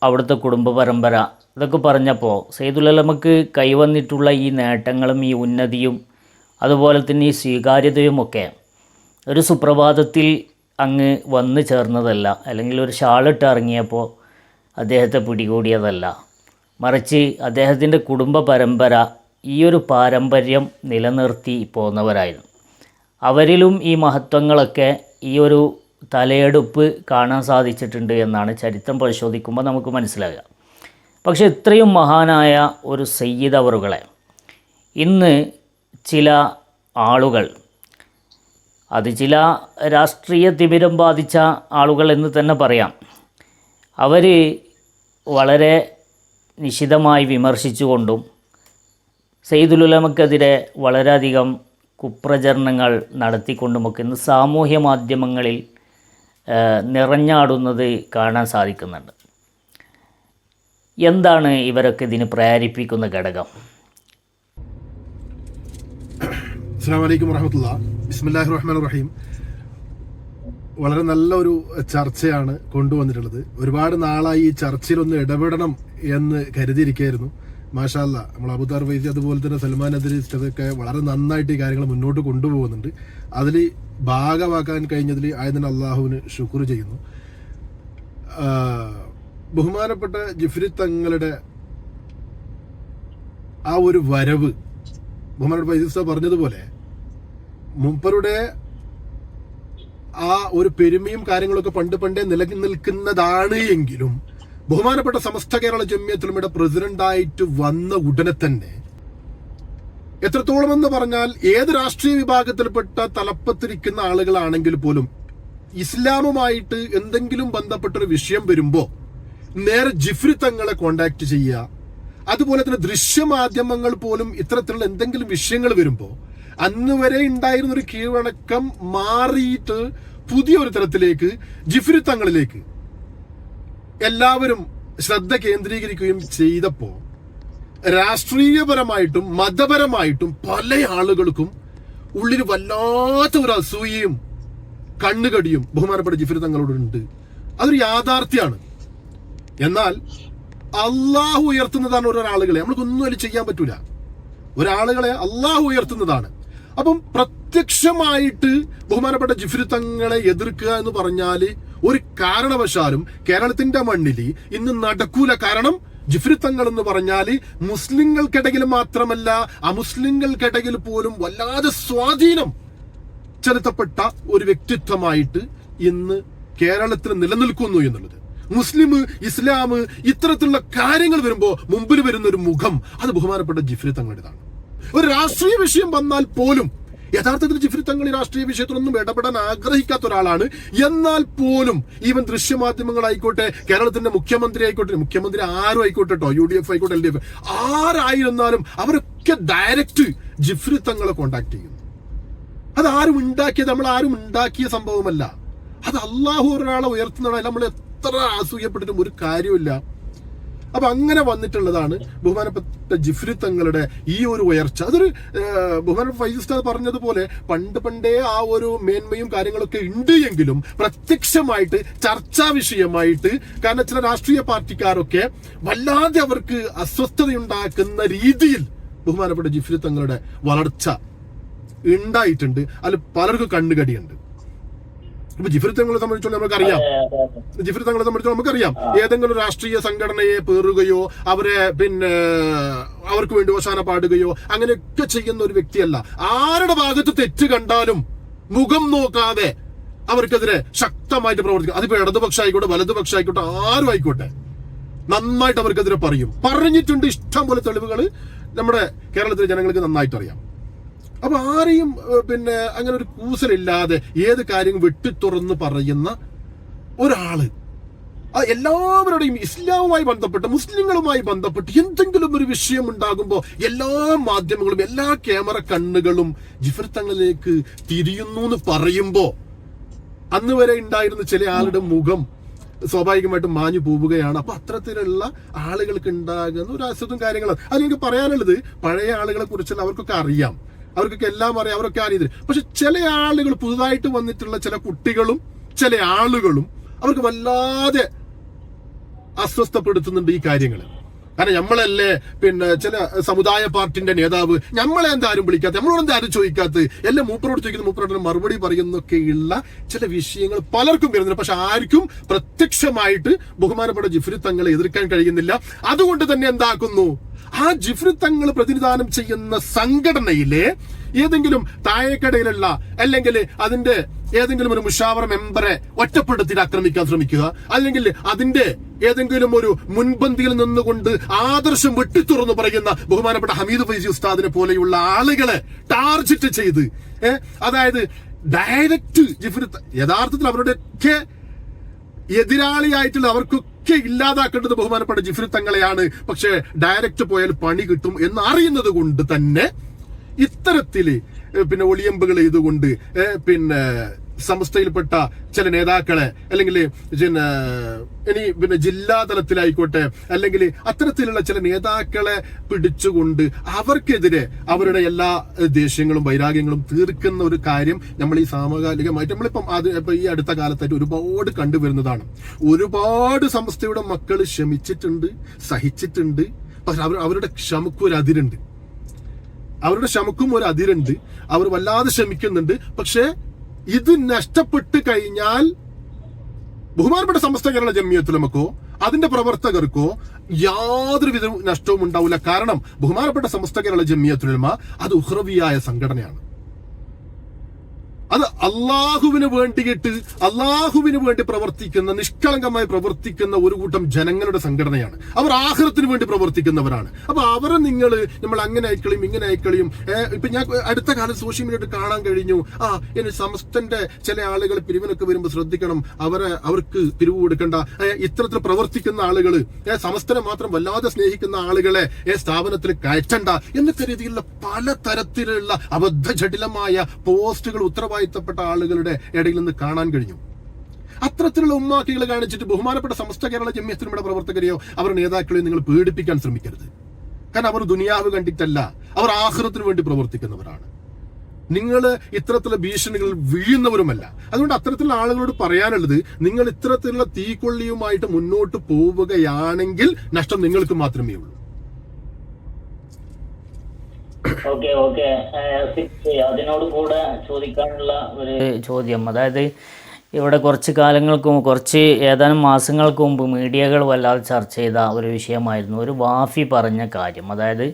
അവിടുത്തെ കുടുംബ പരമ്പര, ഇതൊക്കെ പറഞ്ഞപ്പോൾ സയ്യിദുൽ ഉലമക്ക് കൈവന്നിട്ടുള്ള ഈ നേട്ടങ്ങളും ഈ ഉന്നതിയും അതുപോലെ തന്നെ ഈ സ്വീകാര്യതയുമൊക്കെ ഒരു സുപ്രഭാതത്തിൽ അങ്ങ് വന്നു ചേർന്നതല്ല, അല്ലെങ്കിൽ ഒരു ഷാളിട്ട് ഇറങ്ങിയപ്പോൾ അദ്ദേഹത്തെ പിടികൂടിയതല്ല. മറിച്ച് അദ്ദേഹത്തിൻ്റെ കുടുംബ പരമ്പര ഈ ഒരു പാരമ്പര്യം നിലനിർത്തി പോന്നവരായിരുന്നു. അവരിലും ഈ മഹത്വങ്ങളൊക്കെ ഈ ഒരു തലയെടുപ്പ് കാണാൻ സാധിച്ചിട്ടുണ്ട് എന്നാണ് ചരിത്രം പരിശോധിക്കുമ്പോൾ നമുക്ക് മനസ്സിലാകുക. പക്ഷേ ഇത്രയും മഹാനായ ഒരു സയ്യിദ് അവറുകളെ ഇന്ന് ചില ആളുകൾ, അത് ചില രാഷ്ട്രീയ തിമിരം ബാധിച്ച ആളുകൾ എന്ന് തന്നെ പറയാം, അവർ വളരെ നിശിതമായി വിമർശിച്ചുകൊണ്ടും സയ്യിദുൽ ഉലമക്കെതിരെ വളരെയധികം കുപ്രചരണങ്ങൾ നടത്തിക്കൊണ്ടുമൊക്കെ ഇന്ന് സാമൂഹ്യ മാധ്യമങ്ങളിൽ നിറഞ്ഞാടുന്നത് കാണാൻ സാധിക്കുന്നുണ്ട്. എന്താണ് ഇവരൊക്കെ ഇതിന് പ്രേരിപ്പിക്കുന്ന ഘടകം? അസ്സലാമു അലൈക്കും വറഹ്മത്തുള്ളാഹി. ബിസ്മില്ലാഹിർ റഹ്മാനിർ റഹീം. വളരെ നല്ലൊരു ചർച്ചയാണ് കൊണ്ടുവന്നിട്ടുള്ളത്. ഒരുപാട് നാളായി ഈ ചർച്ചയിലൊന്ന് ഇടപെടണം എന്ന് കരുതിയിരിക്കുകയായിരുന്നു. മാഷാ അല്ലാ, നമ്മൾ അബൂദർ വൈസി അതുപോലെ തന്നെ സൽമാൻ അദ്രീസ് അതൊക്കെ വളരെ നന്നായിട്ട് ഈ കാര്യങ്ങൾ മുന്നോട്ട് കൊണ്ടുപോകുന്നുണ്ട്. അതിൽ ഭാഗമാക്കാൻ കഴിഞ്ഞതിൽ ആയതിന് അള്ളാഹുവിന് ശുക്ർ ചെയ്യുന്നു. ബഹുമാനപ്പെട്ട ജിഫ്രി തങ്ങളുടെ ആ ഒരു വരവ്, ബഹുമാനപ്പെട്ട വൈസി പറഞ്ഞതുപോലെ മൂപ്പരുടെ ആ ഒരു പെരുമയും കാര്യങ്ങളൊക്കെ പണ്ടേ നിലനിൽക്കുന്നതാണ് എങ്കിലും ബഹുമാനപ്പെട്ട സമസ്ത കേരള ജമിയത്തുൽ ഉലമയുടെ പ്രസിഡന്റായിട്ട് വന്ന ഉടനെ തന്നെ എത്രത്തോളം എന്ന് പറഞ്ഞാൽ ഏത് രാഷ്ട്രീയ വിഭാഗത്തിൽപ്പെട്ട തലപ്പത്തിരിക്കുന്ന ആളുകളാണെങ്കിൽ പോലും ഇസ്ലാമുമായിട്ട് എന്തെങ്കിലും ബന്ധപ്പെട്ടൊരു വിഷയം വരുമ്പോ നേരെ ജിഫ്രി തങ്ങളെ കോണ്ടാക്ട് ചെയ്യുക. അതുപോലെ തന്നെ ദൃശ്യമാധ്യമങ്ങൾ പോലും ഇത്തരത്തിലുള്ള എന്തെങ്കിലും വിഷയങ്ങൾ വരുമ്പോ അന്ന് വരെ ഉണ്ടായിരുന്ന ഒരു കീഴ്വണക്കം മാറിയിട്ട് പുതിയൊരു തരത്തിലേക്ക് ജിഫ്രി തങ്ങളിലേക്ക് എല്ലാവരും ശ്രദ്ധ കേന്ദ്രീകരിക്കുകയും ചെയ്തപ്പോ രാഷ്ട്രീയപരമായിട്ടും മതപരമായിട്ടും പല ആളുകൾക്കും ഉള്ളിൽ വല്ലാത്ത ഒരു അസൂയയും കണ്ണുകടിയും ബഹുമാനപ്പെട്ട ജിഫ്രി തങ്ങളോടുണ്ട്. അതൊരു യാഥാർത്ഥ്യമാണ്. എന്നാൽ അള്ളാഹു ഉയർത്തുന്നതാണ് ഒരാളുകളെ, നമ്മൾക്കൊന്നും അതിൽ ചെയ്യാൻ പറ്റൂല. ഒരാളുകളെ അള്ളാഹു ഉയർത്തുന്നതാണ്. അപ്പം പ്രത്യക്ഷമായിട്ട് ബഹുമാനപ്പെട്ട ജിഫ്രി തങ്ങളെ എതിർക്കുക എന്ന് പറഞ്ഞാല് ഒരു കാരണവശാലും കേരളത്തിന്റെ മണ്ണിൽ ഇന്ന് നടക്കൂല. കാരണം ജിഫ്രി തങ്ങൾ എന്ന് പറഞ്ഞാല് മുസ്ലിങ്ങൾക്കിടയിൽ മാത്രമല്ല അമുസ്ലിങ്ങൾക്കിടയിൽ പോലും വല്ലാതെ സ്വാധീനം ചെലുത്തപ്പെട്ട ഒരു വ്യക്തിത്വമായിട്ട് ഇന്ന് കേരളത്തിൽ നിലനിൽക്കുന്നു എന്നുള്ളത്. മുസ്ലിം, ഇസ്ലാം ഇത്തരത്തിലുള്ള കാര്യങ്ങൾ വരുമ്പോ മുമ്പിൽ വരുന്ന ഒരു മുഖം അത് ബഹുമാനപ്പെട്ട ജിഫ്രി തങ്ങളുടേതാണ്. ഒരു രാഷ്ട്രീയ വിഷയം വന്നാൽ പോലും യഥാർത്ഥത്തിൽ ജിഫ്രി തങ്ങൾ ഈ രാഷ്ട്രീയ വിഷയത്തിലൊന്നും ഇടപെടാൻ ആഗ്രഹിക്കാത്ത ഒരാളാണ്. എന്നാൽ പോലും ഈവൻ ദൃശ്യമാധ്യമങ്ങളായിക്കോട്ടെ, കേരളത്തിന്റെ മുഖ്യമന്ത്രി ആയിക്കോട്ടെ, മുഖ്യമന്ത്രി ആരും ആയിക്കോട്ടെ കേട്ടോ, UDF ആയിക്കോട്ടെ, LDF ആരായിരുന്നാലും അവരൊക്കെ ഡയറക്റ്റ് ജിഫ്രി തങ്ങളെ കോണ്ടാക്ട് ചെയ്യുന്നു. അത് ആരും ഉണ്ടാക്കിയത്, നമ്മൾ ആരും ഉണ്ടാക്കിയ സംഭവമല്ല. അത് അള്ളാഹു ഒരാളെ ഉയർത്തുന്നതാണ്. നമ്മൾ എത്ര അസൂയപ്പെട്ടിട്ടും ഒരു കാര്യമില്ല. അപ്പൊ അങ്ങനെ വന്നിട്ടുള്ളതാണ് ബഹുമാനപ്പെട്ട ജിഫ്രി തങ്ങളുടെ ഈ ഒരു ഉയർച്ച. അതൊരു ബഹുമാനപ്പെട്ട ഫൈസി ഉസ്താദ് പറഞ്ഞതുപോലെ പണ്ടേ ആ ഒരു മേന്മയും കാര്യങ്ങളൊക്കെ ഉണ്ട് എങ്കിലും പ്രത്യക്ഷമായിട്ട് ചർച്ചാ വിഷയമായിട്ട്, കാരണം ചില രാഷ്ട്രീയ പാർട്ടിക്കാരൊക്കെ വല്ലാതെ അവർക്ക് അസ്വസ്ഥതയുണ്ടാക്കുന്ന രീതിയിൽ ബഹുമാനപ്പെട്ട ജിഫ്രി തങ്ങളുടെ വളർച്ച ഉണ്ടായിട്ടുണ്ട്. അതിൽ പലർക്കും കണ്ണുകടിയുണ്ട്. ഇപ്പൊ ജിഫ്രി തങ്ങളെ സംബന്ധിച്ചോളം നമുക്കറിയാം, ഏതെങ്കിലും രാഷ്ട്രീയ സംഘടനയെ പേറുകയോ അവരെ അവർക്ക് വേണ്ടി ഓശാന പാടുകയോ അങ്ങനെയൊക്കെ ചെയ്യുന്ന ഒരു വ്യക്തിയല്ല. ആരുടെ ഭാഗത്ത് തെറ്റ് കണ്ടാലും മുഖം നോക്കാതെ അവർക്കെതിരെ ശക്തമായിട്ട് പ്രവർത്തിക്കും. അതിപ്പോ ഇടതുപക്ഷ ആയിക്കോട്ടെ, വലതുപക്ഷ ആയിക്കോട്ടെ, ആരും ആയിക്കോട്ടെ, നന്നായിട്ട് അവർക്കെതിരെ പറഞ്ഞിട്ടുണ്ട്. ഇഷ്ടം പോലെ തെളിവുകൾ നമ്മുടെ കേരളത്തിലെ ജനങ്ങൾക്ക് നന്നായിട്ട് അറിയാം. അപ്പൊ ആരെയും അങ്ങനെ ഒരു കൂസലില്ലാതെ ഏത് കാര്യം വെട്ടിത്തുറന്ന് പറയുന്ന ഒരാള്, എല്ലാവരുടെയും ഇസ്ലാമുമായി ബന്ധപ്പെട്ട് മുസ്ലിങ്ങളുമായി ബന്ധപ്പെട്ട് എന്തെങ്കിലും ഒരു വിഷയം ഉണ്ടാകുമ്പോൾ എല്ലാ മാധ്യമങ്ങളും എല്ലാ ക്യാമറ കണ്ണുകളും ജിഫ്രി തങ്ങളിലേക്ക് തിരിയുന്നു എന്ന് പറയുമ്പോ അന്ന് വരെ ഉണ്ടായിരുന്ന ചില ആളുടെ മുഖം സ്വാഭാവികമായിട്ടും മാഞ്ഞു പോവുകയാണ്. അപ്പൊ അത്തരത്തിലുള്ള ആളുകൾക്ക് ഉണ്ടാകുന്ന ഒരു അസുഖം കാര്യങ്ങളും അതെനിക്ക് പറയാനുള്ളത്, പഴയ ആളുകളെ കുറിച്ചുള്ള അവർക്കൊക്കെ അറിയാം, അവർക്കൊക്കെ എല്ലാം അറിയാം, അവരൊക്കെ അറിയത്. പക്ഷെ ചില ആളുകൾ, പുതുതായിട്ട് വന്നിട്ടുള്ള ചില കുട്ടികളും ചില ആളുകളും അവർക്ക് വല്ലാതെ അസ്വസ്ഥപ്പെടുത്തുന്നുണ്ട് ഈ കാര്യങ്ങൾ. കാരണം നമ്മളല്ലേ ചില സമുദായ പാർട്ടിന്റെ നേതാവ്, നമ്മളെ എന്താരും വിളിക്കാത്ത, നമ്മളോട് എന്താരും ചോദിക്കാത്ത, എല്ലാം മൂപ്പറോട് ചോദിക്കുന്ന, മൂപ്പറോട് മറുപടി പറയുന്നൊക്കെയുള്ള ചില വിഷയങ്ങൾ പലർക്കും വരുന്നുണ്ട്. പക്ഷെ ആർക്കും പ്രത്യക്ഷമായിട്ട് ബഹുമാനപ്പെട്ട ജിഫ്രി തങ്ങളെ എതിർക്കാൻ കഴിയുന്നില്ല. അതുകൊണ്ട് തന്നെ എന്താക്കുന്നു, ആ ജിഫ്രി തങ്ങൾ പ്രതിനിധാനം ചെയ്യുന്ന സംഘടനയിലെ ഏതെങ്കിലും താഴേക്കടയിലുള്ള അല്ലെങ്കിൽ അതിന്റെ ഏതെങ്കിലും ഒരു മുഷാവറ മെമ്പറെ ഒറ്റപ്പെടുത്തി ആക്രമിക്കാൻ ശ്രമിക്കുക, അല്ലെങ്കിൽ അതിന്റെ ഏതെങ്കിലും ഒരു മുൻപന്തിയിൽ നിന്നുകൊണ്ട് ആദർശം വെട്ടിത്തുറന്ന് പറയുന്ന ബഹുമാനപ്പെട്ട ഹമീദ് ഫൈസി ഉസ്താദിനെ പോലെയുള്ള ആളുകളെ ടാർഗറ്റ് ചെയ്ത് അതായത് ഡയറക്റ്റ് യഥാർത്ഥത്തിൽ അവരുടെ ഒക്കെ എതിരാളിയായിട്ടുള്ള അവർക്കൊക്കെ ഇല്ലാതാക്കേണ്ടത് ബഹുമാനപ്പെട്ട ജിഫ്രി തങ്ങളെയാണ്. പക്ഷെ ഡയറക്റ്റ് പോയാൽ പണി കിട്ടും എന്ന് അറിയുന്നത് കൊണ്ട് തന്നെ ഇത്തരത്തില് പിന്നെ ഒളിയമ്പുകൾ ചെയ്തുകൊണ്ട് പിന്നെ സമസ്തയിൽപ്പെട്ട ചില നേതാക്കളെ അല്ലെങ്കിൽ പിന്നെ ജില്ലാ തലത്തിലായിക്കോട്ടെ അല്ലെങ്കിൽ അത്തരത്തിലുള്ള ചില നേതാക്കളെ പിടിച്ചുകൊണ്ട് അവർക്കെതിരെ അവരുടെ എല്ലാ ദേഷ്യങ്ങളും വൈരാഗ്യങ്ങളും തീർക്കുന്ന ഒരു കാര്യം നമ്മൾ ഈ സമകാലികമായിട്ട് നമ്മളിപ്പം ഈ അടുത്ത കാലത്തായിട്ട് ഒരുപാട് കണ്ടുവരുന്നതാണ്. ഒരുപാട് സമസ്തയുടെ മക്കൾ ക്ഷമിച്ചിട്ടുണ്ട്, സഹിച്ചിട്ടുണ്ട്. പക്ഷെ അവരുടെ ക്ഷമക്കും ഒരു അതിരുണ്ട്. അവർ വല്ലാതെ ക്ഷമിക്കുന്നുണ്ട്. പക്ഷെ ഇത് നഷ്ടപ്പെട്ട് കഴിഞ്ഞാൽ ബഹുമാനപ്പെട്ട സമസ്ത കേരള ജമിയത്തുലമക്കോ അതിന്റെ പ്രവർത്തകർക്കോ യാതൊരുവിധ നഷ്ടവും ഉണ്ടാവില്ല. കാരണം ബഹുമാനപ്പെട്ട സമസ്ത കേരള ജമിയത്തുലമ അത് ഉഖ്റവിയായ സംഘടനയാണ്. അത് അള്ളാഹുവിന് വേണ്ടി പ്രവർത്തിക്കുന്ന, നിഷ്കളങ്കമായി പ്രവർത്തിക്കുന്ന ഒരു കൂട്ടം ജനങ്ങളുടെ സംഘടനയാണ്. അവർ ആഖിറത്തിന് വേണ്ടി പ്രവർത്തിക്കുന്നവരാണ്. അപ്പൊ അവരെ നമ്മൾ അങ്ങനെ അയക്കളിയും ഇങ്ങനെ അയക്കളിയും ഇപ്പൊ ഞാൻ അടുത്ത കാലത്ത് സോഷ്യൽ മീഡിയയിൽ കാണാൻ കഴിഞ്ഞു, ഇനി സമസ്തന്റെ ചില ആളുകൾ പിരിവിനൊക്കെ വരുമ്പോൾ ശ്രദ്ധിക്കണം, അവർക്ക് പിരിവ് കൊടുക്കണ്ട, ഇത്തരത്തിൽ പ്രവർത്തിക്കുന്ന ആളുകൾ സമസ്തനെ മാത്രം വല്ലാതെ സ്നേഹിക്കുന്ന ആളുകളെ സ്ഥാപനത്തിൽ കയറ്റണ്ട എന്നൊക്കെ രീതിയിലുള്ള പല തരത്തിലുള്ള അബദ്ധജടിലമായ പോസ്റ്റുകൾ ഉത്തരവാദിത്തപ്പെട്ട ആളുകളുടെ ഇടയിൽ നിന്ന് കാണാൻ കഴിഞ്ഞു. അത്തരത്തിലുള്ള ഉമ്മാക്കികൾ കാണിച്ചിട്ട് ബഹുമാനപ്പെട്ട സമസ്ത കേരള ജമിയത്തുലമയുടെ പ്രവർത്തകരെയോ അവരുടെ നേതാക്കളെയോ നിങ്ങൾ പീഡിപ്പിക്കാൻ ശ്രമിക്കരുത്. കാരണം അവർ ദുനിയാവ് കണ്ടിട്ടല്ല, അവർ ആഖിറത്തിന് വേണ്ടി പ്രവർത്തിക്കുന്നവരാണ്. നിങ്ങൾ ഇത്തരത്തിലുള്ള ഭീഷണികളിൽ വീഴുന്നവരുമല്ല. അതുകൊണ്ട് അത്തരത്തിലുള്ള ആളുകളോട് പറയാനുള്ളത്, നിങ്ങൾ ഇത്തരത്തിലുള്ള തീക്കൊള്ളിയുമായിട്ട് മുന്നോട്ട് പോവുകയാണെങ്കിൽ നഷ്ടം നിങ്ങൾക്ക് മാത്രമേ ഉള്ളൂ. ഓക്കെ അതിനോട് കൂടെ ചോദിക്കാനുള്ള ഒരു ചോദ്യം, അതായത് ഇവിടെ ഏതാനും മാസങ്ങൾക്ക് മുമ്പ് മീഡിയകൾ വല്ലാതെ ചർച്ച ചെയ്ത ഒരു വിഷയമായിരുന്നു ഒരു വാഫി പറഞ്ഞ കാര്യം. അതായത്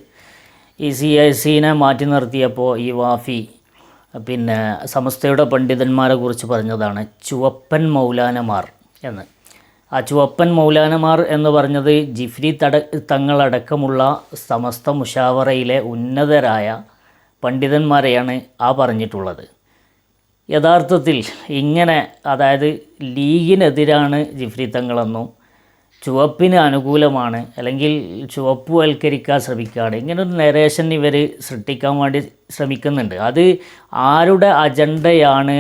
ഈ CIC-നെ മാറ്റി നിർത്തിയപ്പോൾ ഈ വാഫി പിന്നെ സമസ്തയുടെ പണ്ഡിതന്മാരെ കുറിച്ച് പറഞ്ഞതാണ് ചുവപ്പൻ മൗലാനമാർ എന്ന്. ആ ചുവപ്പൻ മൗലാനമാർ എന്ന് പറഞ്ഞത് ജിഫ്രി തങ്ങളടക്കമുള്ള സമസ്ത മുഷാവറയിലെ ഉന്നതരായ പണ്ഡിതന്മാരെയാണ് പറഞ്ഞിട്ടുള്ളത്. യഥാർത്ഥത്തിൽ ഇങ്ങനെ, അതായത് ലീഗിനെതിരാണ് ജിഫ്രി തങ്ങളെന്നും ചുവപ്പിന് അനുകൂലമാണ് അല്ലെങ്കിൽ ചുവപ്പുവൽക്കരിക്കാൻ ശ്രമിക്കുകയാണ്, ഇങ്ങനൊരു നരേഷൻ ഇവർ സൃഷ്ടിക്കാൻ വേണ്ടി ശ്രമിക്കുന്നുണ്ട്. അത് ആരുടെ അജണ്ടയാണ്,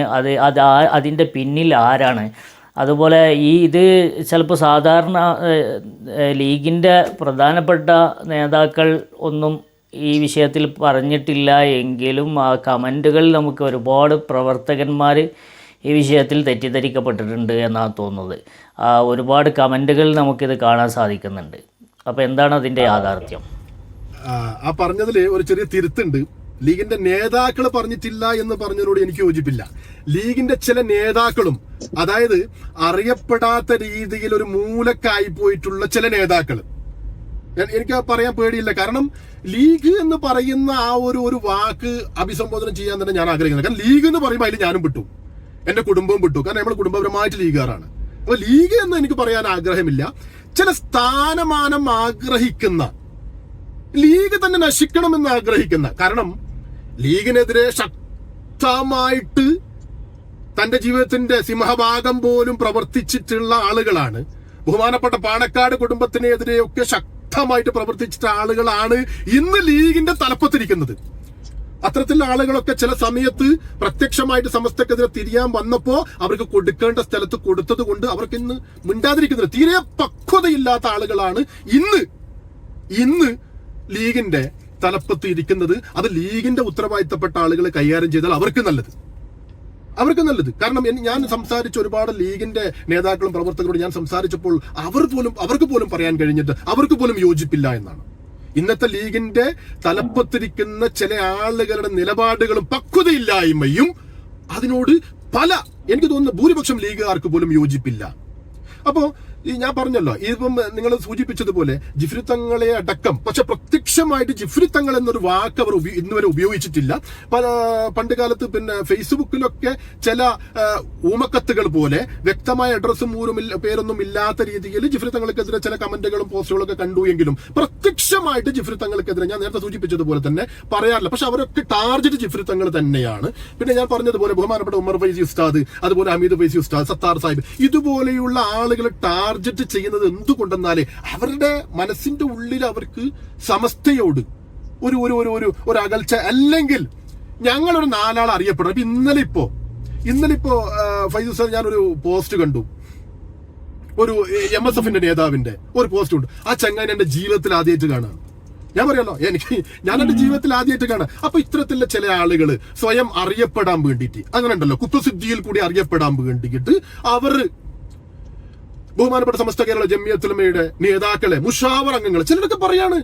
അതിൻ്റെ പിന്നിൽ ആരാണ്? അതുപോലെ ഇത് ചിലപ്പോൾ സാധാരണ ലീഗിൻ്റെ പ്രധാനപ്പെട്ട നേതാക്കൾ ഒന്നും ഈ വിഷയത്തിൽ പറഞ്ഞിട്ടില്ല എങ്കിലും ആ കമൻറ്റുകളിൽ നമുക്ക് ഒരുപാട് പ്രവർത്തകന്മാർ ഈ വിഷയത്തിൽ തെറ്റിദ്ധരിക്കപ്പെട്ടിട്ടുണ്ട് എന്നാണ് തോന്നുന്നത്. ഒരുപാട് കമൻറ്റുകൾ നമുക്കിത് കാണാൻ സാധിക്കുന്നുണ്ട്. അപ്പോൾ എന്താണ് അതിൻ്റെ യാഥാർത്ഥ്യം? പറഞ്ഞതിൽ ഒരു ചെറിയ തിരുത്തുണ്ട്. ലീഗിന്റെ നേതാക്കൾ പറഞ്ഞിട്ടില്ല എന്ന് പറഞ്ഞതിനോട് എനിക്ക് യോജിപ്പില്ല. ലീഗിന്റെ ചില നേതാക്കളും, അതായത് അറിയപ്പെടാത്ത രീതിയിൽ ഒരു മൂലക്കായി പോയിട്ടുള്ള ചില നേതാക്കൾ, എനിക്ക് പറയാൻ പേടിയില്ല. കാരണം ലീഗ് എന്ന് പറയുന്ന ആ ഒരു വാക്ക് അഭിസംബോധന ചെയ്യാൻ തന്നെ ഞാൻ ആഗ്രഹിക്കുന്നത്. കാരണം ലീഗ് എന്ന് പറയുമ്പോൾ അതിൽ ഞാനും വിട്ടു, എന്റെ കുടുംബവും വിട്ടു. കാരണം നമ്മൾ കുടുംബപരമായിട്ട് ലീഗുകാരാണ്. അപ്പൊ ലീഗ് എന്ന് എനിക്ക് പറയാൻ ആഗ്രഹമില്ല. ചില സ്ഥാനമാനം ആഗ്രഹിക്കുന്ന, ലീഗ് തന്നെ നശിക്കണമെന്ന് ആഗ്രഹിക്കുന്ന, കാരണം ലീഗിനെതിരെ ശക്തമായിട്ട് തന്റെ ജീവിതത്തിന്റെ സിംഹഭാഗം പോലും പ്രവർത്തിച്ചിട്ടുള്ള ആളുകളാണ്. ബഹുമാനപ്പെട്ട പാണക്കാട് കുടുംബത്തിനെതിരെയൊക്കെ ശക്തമായിട്ട് പ്രവർത്തിച്ചിട്ട ആളുകളാണ് ഇന്ന് ലീഗിന്റെ തലപ്പത്തിരിക്കുന്നത്. അത്തരത്തിലുള്ള ആളുകളൊക്കെ ചില സമയത്ത് പ്രത്യക്ഷമായിട്ട് സമസ്തക്കെതിരെ തിരിയാൻ വന്നപ്പോ അവർക്ക് കൊടുക്കേണ്ട സ്ഥലത്ത് കൊടുത്തത് കൊണ്ട് അവർക്ക് ഇന്ന് മിണ്ടാതിരിക്കുന്നത്. തീരെ പക്വതയില്ലാത്ത ആളുകളാണ് ഇന്ന് ലീഗിന്റെ തലപ്പത്ത് ഇരിക്കുന്നത്. അത് ലീഗിന്റെ ഉത്തരവാദിത്തപ്പെട്ട ആളുകളെ കൈകാര്യം ചെയ്താൽ അവർക്ക് നല്ലത്. കാരണം ഞാൻ സംസാരിച്ച ഒരുപാട് ലീഗിന്റെ നേതാക്കളും പ്രവർത്തകരോട് ഞാൻ സംസാരിച്ചപ്പോൾ അവർക്ക് പോലും പറയാൻ കഴിഞ്ഞിട്ട് അവർക്ക് പോലും യോജിപ്പില്ല എന്നാണ്. ഇന്നത്തെ ലീഗിന്റെ തലപ്പത്തിരിക്കുന്ന ചില ആളുകളുടെ നിലപാടുകളും പക്വതയില്ലായ്മയും അതിനോട് എനിക്ക് തോന്നുന്നു ഭൂരിപക്ഷം ലീഗുകാർക്ക് പോലും യോജിപ്പില്ല. അപ്പോ ഈ ഞാൻ പറഞ്ഞല്ലോ, ഇതിപ്പം നിങ്ങൾ സൂചിപ്പിച്ചതുപോലെ ജിഫ്രി തങ്ങളെ അടക്കം, പക്ഷെ പ്രത്യക്ഷമായിട്ട് ജിഫ്രി തങ്ങൾ എന്നൊരു വാക്ക് അവർ ഇന്നുവരെ ഉപയോഗിച്ചിട്ടില്ല. പണ്ട് കാലത്ത് പിന്നെ ഫേസ്ബുക്കിലൊക്കെ ചില ഊമക്കത്തുകൾ പോലെ വ്യക്തമായ അഡ്രസ്സും പേരൊന്നും ഇല്ലാത്ത രീതിയിൽ ജിഫ്രി തങ്ങൾക്കെതിരെ ചില കമന്റുകളും പോസ്റ്റുകളൊക്കെ കണ്ടു എങ്കിലും പ്രത്യക്ഷമായിട്ട് ജിഫ്രി തങ്ങൾക്കെതിരെ ഞാൻ നേരത്തെ സൂചിപ്പിച്ചതുപോലെ തന്നെ പറയാറില്ല. പക്ഷെ അവരൊക്കെ ടാർഗറ്റ് ജിഫ്രി തങ്ങൾ തന്നെയാണ്. പിന്നെ ഞാൻ പറഞ്ഞതുപോലെ ബഹുമാനപ്പെട്ട ഉമർ ഫൈസി ഉസ്താദ്, അതുപോലെ ഹമീദ് ഫൈസി ഉസ്താദ്, സത്താർ സാഹിബ്, ഇതുപോലെയുള്ള ആളുകൾ ടാർഗറ്റ് ചെയ്യുന്നത് എന്തുകൊണ്ടെന്നാലേ അവരുടെ മനസ്സിന്റെ ഉള്ളിൽ അവർക്ക് സമസ്തയോട് ഒരു ഒരു ഒരു ഒരു ഒരു അകൽച്ച, അല്ലെങ്കിൽ ഞങ്ങളൊരു നാലാൾ അറിയപ്പെടണം. അപ്പൊ ഇന്നലെ ഇപ്പോ ഫൈസി ഉസ്താദ് ഞാനൊരു പോസ്റ്റ് കണ്ടു, ഒരു MSF നേതാവിന്റെ ഒരു പോസ്റ്റ് ഉണ്ട്. ആ ചങ്ങാൻ എന്റെ ജീവിതത്തിൽ ആദ്യമായിട്ട് കാണാം. ഞാൻ പറയാലോ, ഞാൻ എന്റെ ജീവിതത്തിൽ ആദ്യമായിട്ട് കാണാം. അപ്പൊ ഇത്തരത്തിലുള്ള ചില ആളുകൾ സ്വയം അറിയപ്പെടാൻ വേണ്ടിയിട്ട്, അങ്ങനെ ഉണ്ടല്ലോ, കുത്തുസിദ്ധിയിൽ കൂടി അറിയപ്പെടാൻ വേണ്ടിയിട്ട് അവർ ബഹുമാനപ്പെട്ട സമസ്ത കേരള ജമിയത്തുൽ ഉലമയുടെ നേതാക്കളെ, മുഷാവർ അംഗങ്ങൾ, ചിലരൊക്കെ പറയാണ്,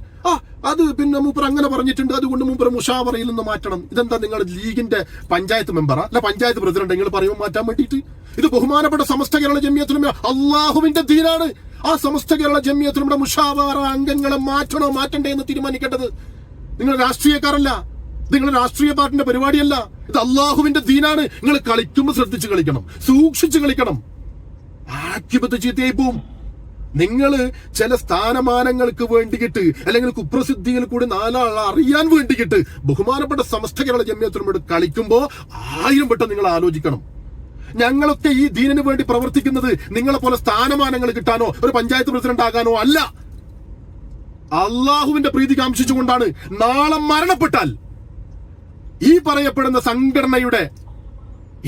അത് പിന്നെ മൂപ്പർ അങ്ങനെ പറഞ്ഞിട്ടുണ്ട്, അതുകൊണ്ട് മൂപ്പർ മുഷാവറയിൽ നിന്ന് മാറ്റണം. ഇതെന്താ, നിങ്ങൾ ലീഗിന്റെ പഞ്ചായത്ത് മെമ്പറാ, അല്ല പഞ്ചായത്ത് പ്രസിഡന്റ്, നിങ്ങൾ പറയുമ്പോൾ മാറ്റാൻ വേണ്ടിയിട്ട്? ഇത് ബഹുമാനപ്പെട്ട സമസ്ത കേരള ജമിയത്തുൽ ഉലമ അള്ളാഹുവിന്റെ ദീനാണ്. ആ സമസ്ത കേരള ജമിയത്തുൽ ഉലമയുടെ മുഷാവറ അംഗങ്ങളെ മാറ്റണോ മാറ്റണ്ടേ എന്ന് തീരുമാനിക്കേണ്ടത് നിങ്ങൾ രാഷ്ട്രീയക്കാരല്ല, ഇത് നിങ്ങളുടെ രാഷ്ട്രീയ പാർട്ടിന്റെ പരിപാടിയല്ല. ഇത് അള്ളാഹുവിന്റെ ദീനാണ്. നിങ്ങൾ കളിക്കുമ്പോൾ ശ്രദ്ധിച്ച് കളിക്കണം, സൂക്ഷിച്ച് കളിക്കണം. ആക്കിപത്ത് ചീത്തയായി പോവും. നിങ്ങള് ചില സ്ഥാനമാനങ്ങൾക്ക് വേണ്ടിയിട്ട്, അല്ലെങ്കിൽ കുപ്രസിദ്ധിയിൽ കൂടി നാലാൾ അറിയാൻ വേണ്ടിയിട്ട് ബഹുമാനപ്പെട്ട സമസ്ത കേരള ജമിയത്തുൽ ഉലമയോട് കളിക്കുമ്പോ 1000 വട്ടം നിങ്ങൾ ആലോചിക്കണം. ഞങ്ങളൊക്കെ ഈ ദീനിന് വേണ്ടി പ്രവർത്തിക്കുന്നത് നിങ്ങളെ പോലെ സ്ഥാനമാനങ്ങൾ കിട്ടാനോ ഒരു പഞ്ചായത്ത് പ്രസിഡന്റ് ആകാനോ അല്ല, അള്ളാഹുവിന്റെ പ്രീതി കാംക്ഷിച്ചുകൊണ്ടാണ്. നാളെ മരണപ്പെട്ടാൽ ഈ പറയപ്പെടുന്ന സംഘടനയുടെ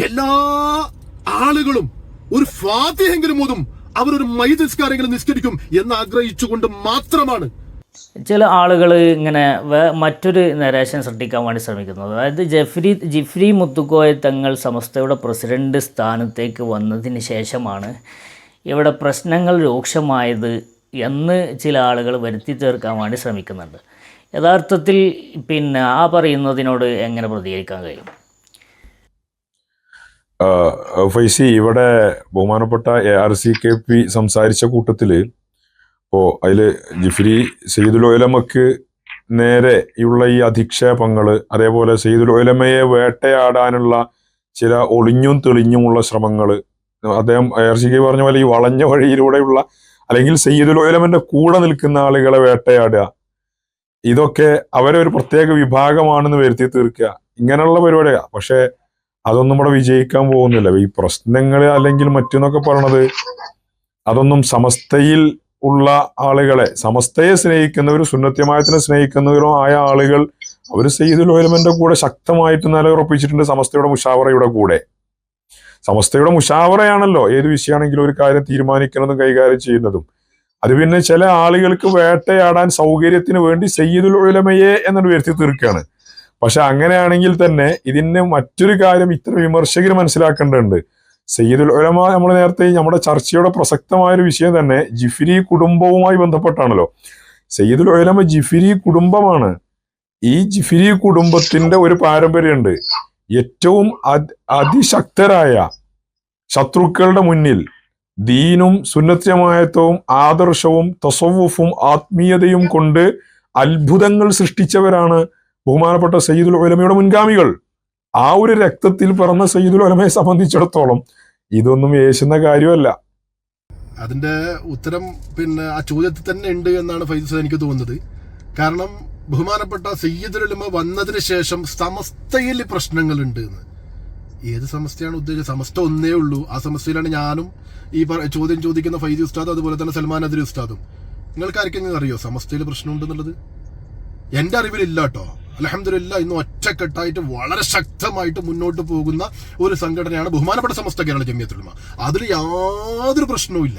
എല്ലാ ആളുകളും ഒരു ഫാത്തിഹെങ്കിലും ഓതും, അവരൊരു മയ്യിദ് നിസ്കരിക്കും എന്ന് ആഗ്രഹിച്ചുകൊണ്ട് മാത്രമാണ്. ചില ആളുകൾ ഇങ്ങനെ മറ്റൊരു നരേഷൻ സൃഷ്ടിക്കാൻ വേണ്ടി ശ്രമിക്കുന്നത്, അതായത് ജിഫ്രി മുത്തുക്കോയ തങ്ങൾ സമസ്തയുടെ പ്രസിഡന്റ് സ്ഥാനത്തേക്ക് വന്നതിന് ശേഷമാണ് ഇവിടെ പ്രശ്നങ്ങൾ രൂക്ഷമായത് എന്ന് ചില ആളുകൾ വരുത്തി തീർക്കാൻ വേണ്ടി ശ്രമിക്കുന്നുണ്ട്. യഥാർത്ഥത്തിൽ പിന്നെ ആ പറയുന്നതിനോട് എങ്ങനെ പ്രതികരിക്കാൻ കഴിയും? ഫൈസി, ഇവിടെ ബഹുമാനപ്പെട്ട ARCKP സംസാരിച്ച കൂട്ടത്തില് ഇപ്പോൾ അതിൽ ജിഫ്രി സയ്യിദുൽ ഉലമക്ക് നേരെയുള്ള ഈ അധിക്ഷേപങ്ങൾ, അതേപോലെ സയ്യിദുൽ ഉലമയെ വേട്ടയാടാനുള്ള ചില ഒളിഞ്ഞും തെളിഞ്ഞുമുള്ള ശ്രമങ്ങൾ, അദ്ദേഹം ARCKP പറഞ്ഞ പോലെ ഈ വളഞ്ഞ വഴിയിലൂടെയുള്ള, അല്ലെങ്കിൽ സയ്യിദുൽ ഉലമന്റെ കൂടെ നിൽക്കുന്ന ആളുകളെ വേട്ടയാടുക, ഇതൊക്കെ അവരെ ഒരു പ്രത്യേക വിഭാഗമാണെന്ന് വരുത്തി തീർക്കുക, ഇങ്ങനെയുള്ള പരിപാടിയാണ്. പക്ഷെ അതൊന്നും ഇവിടെ വിജയിക്കാൻ പോകുന്നില്ല. ഈ പ്രശ്നങ്ങൾ അല്ലെങ്കിൽ മറ്റെന്നൊക്കെ പറയണത്, അതൊന്നും സമസ്തയിൽ ഉള്ള ആളുകളെ, സമസ്തയെ സ്നേഹിക്കുന്നവരും സുന്നത്യമായത്തിനെ സ്നേഹിക്കുന്നവരും ആയ ആളുകൾ, അവർ സയ്യിദുൽ ഉലമന്റെ കൂടെ ശക്തമായിട്ട് നിലയുറപ്പിച്ചിട്ടുണ്ട്. സമസ്തയുടെ മുഷാവറയുടെ കൂടെ, സമസ്തയുടെ മുഷാവറയാണല്ലോ ഏത് വിഷയമാണെങ്കിലും ഒരു കാര്യം തീരുമാനിക്കുന്നതും കൈകാര്യം ചെയ്യുന്നതും. അത് പിന്നെ ചില ആളുകൾക്ക് വേട്ടയാടാൻ സൗകര്യത്തിന് വേണ്ടി സയ്യിദുൽ ഉലമയെ എന്നൊരു വരുത്തി തീർക്കുകയാണ്. പക്ഷെ അങ്ങനെയാണെങ്കിൽ തന്നെ ഇതിന് മറ്റൊരു കാര്യം ഇത്തരം വിമർശകർ മനസ്സിലാക്കേണ്ടതുണ്ട്. സയ്യിദുൽ ഉലമ, നമ്മൾ നേരത്തെ നമ്മുടെ ചർച്ചയുടെ പ്രസക്തമായൊരു വിഷയം തന്നെ ജിഫ്രി കുടുംബവുമായി ബന്ധപ്പെട്ടാണല്ലോ. സയ്യിദുൽ ഉലമ ജിഫ്രി കുടുംബമാണ്. ഈ ജിഫ്രി കുടുംബത്തിന്റെ ഒരു പാരമ്പര്യമുണ്ട്. ഏറ്റവും അതിശക്തരായ ശത്രുക്കളുടെ മുന്നിൽ ദീനും സുന്നത്യമായത്വവും ആദർശവും തസവുഫും ആത്മീയതയും കൊണ്ട് അത്ഭുതങ്ങൾ സൃഷ്ടിച്ചവരാണ് ബഹുമാനപ്പെട്ട സയ്യിദുൽ ഉലമയുടെ മുൻഗാമികൾ. ആ ഒരു രക്തത്തിൽ പിറന്ന സയ്യിദുൽ ഉലമയെ സംബന്ധിച്ചിടത്തോളം ഇതൊന്നും യേശുന്ന കാര്യമല്ല. അതിന്റെ ഉത്തരം പിന്നെ ആ ചോദ്യത്തിൽ തന്നെ ഉണ്ട് എന്നാണ് ഫൈസൽ എനിക്ക് തോന്നുന്നത്. കാരണം ബഹുമാനപ്പെട്ട സയ്യിദുൽ ഉലമ വന്നതിന് ശേഷം സമസ്തയിൽ പ്രശ്നങ്ങളുണ്ട് എന്ന്. ഏത് സമസ്തയാണ് ഉദ്ദേശിച്ചത്? സമസ്ത ഒന്നേ ഉള്ളൂ. ആ സമസ്തയിലാണ് ഞാനും ഈ ചോദ്യം ചോദിക്കുന്ന ഫൈസി ഉസ്താദ്, അതുപോലെ തന്നെ സൽമാൻ അദരി ഉസ്താദും. നിങ്ങൾക്ക് ആർക്കെങ്കിലും അറിയോ സമസ്തയിൽ പ്രശ്നമുണ്ടെന്നുള്ളത്? എന്റെ അറിവിലില്ല കേട്ടോ. അൽഹംദുലില്ലാ, ഇന്ന് ഒറ്റക്കെട്ടായിട്ട് വളരെ ശക്തമായിട്ട് മുന്നോട്ട് പോകുന്ന ഒരു സംഘടനയാണ് ബഹുമാനപ്പെട്ട സമസ്ത കേരള ജമിയത്തുൽ ഉലമ. അതിൽ യാതൊരു പ്രശ്നവുമില്ല,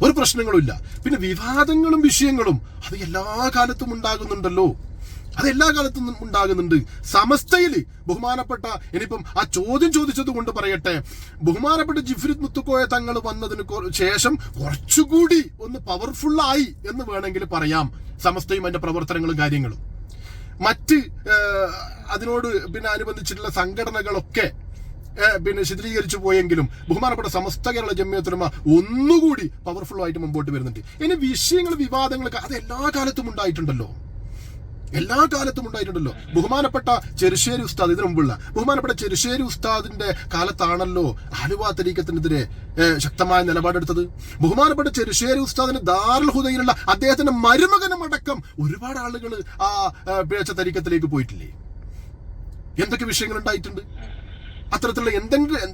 ഒരു പ്രശ്നങ്ങളുമില്ല. പിന്നെ വിവാദങ്ങളും വിഷയങ്ങളും അത് എല്ലാ കാലത്തും ഉണ്ടാകുന്നുണ്ടല്ലോ, അത് എല്ലാ കാലത്തും ഉണ്ടാകുന്നുണ്ട്. സമസ്തയിൽ ബഹുമാനപ്പെട്ട, ഇനിയിപ്പം ആ ചോദ്യം ചോദിച്ചത് കൊണ്ട് പറയട്ടെ, ബഹുമാനപ്പെട്ട ജിഫ്രി മുത്തുക്കോയ തങ്ങൾ വന്നതിന് ശേഷം കുറച്ചുകൂടി ഒന്ന് പവർഫുള്ളായി എന്ന് വേണമെങ്കിൽ പറയാം സമസ്തയും അതിന്റെ പ്രവർത്തനങ്ങളും കാര്യങ്ങളും. മറ്റ് അതിനോട് പിന്നെ അനുബന്ധിച്ചിട്ടുള്ള സംഘടനകളൊക്കെ ശിഥിലീകരിച്ചു പോയെങ്കിലും ബഹുമാനപ്പെട്ട സമസ്ത കേരള ജമിയത്തുൽ ഉലമ ഒന്നുകൂടി പവർഫുൾ ആയിട്ട് മുമ്പോട്ട് വരുന്നുണ്ട്. ഇനി വിഷയങ്ങൾ, വിവാദങ്ങളൊക്കെ അത് എല്ലാ കാലത്തും ഉണ്ടായിട്ടുണ്ടല്ലോ. ബഹുമാനപ്പെട്ട ചെറുശ്ശേരി ഉസ്താദ്, ഇതിനു മുമ്പുള്ള ബഹുമാനപ്പെട്ട ചെറുശ്ശേരി ഉസ്താദിന്റെ കാലത്താണല്ലോ ആലുവ തരീഖത്തിനെതിരെ ശക്തമായ നിലപാടെടുത്തത്. ബഹുമാനപ്പെട്ട ചെറുശ്ശേരി ഉസ്താദിന് ദാറുൽ ഹുദയിലുള്ള അദ്ദേഹത്തിന്റെ മരുമകനും അടക്കം ഒരുപാട് ആളുകൾ ആ പിഴച്ച തരീഖത്തിലേക്ക് പോയിട്ടില്ലേ? എന്തൊക്കെ വിഷയങ്ങൾ ഉണ്ടായിട്ടുണ്ട്? അത്തരത്തിലുള്ള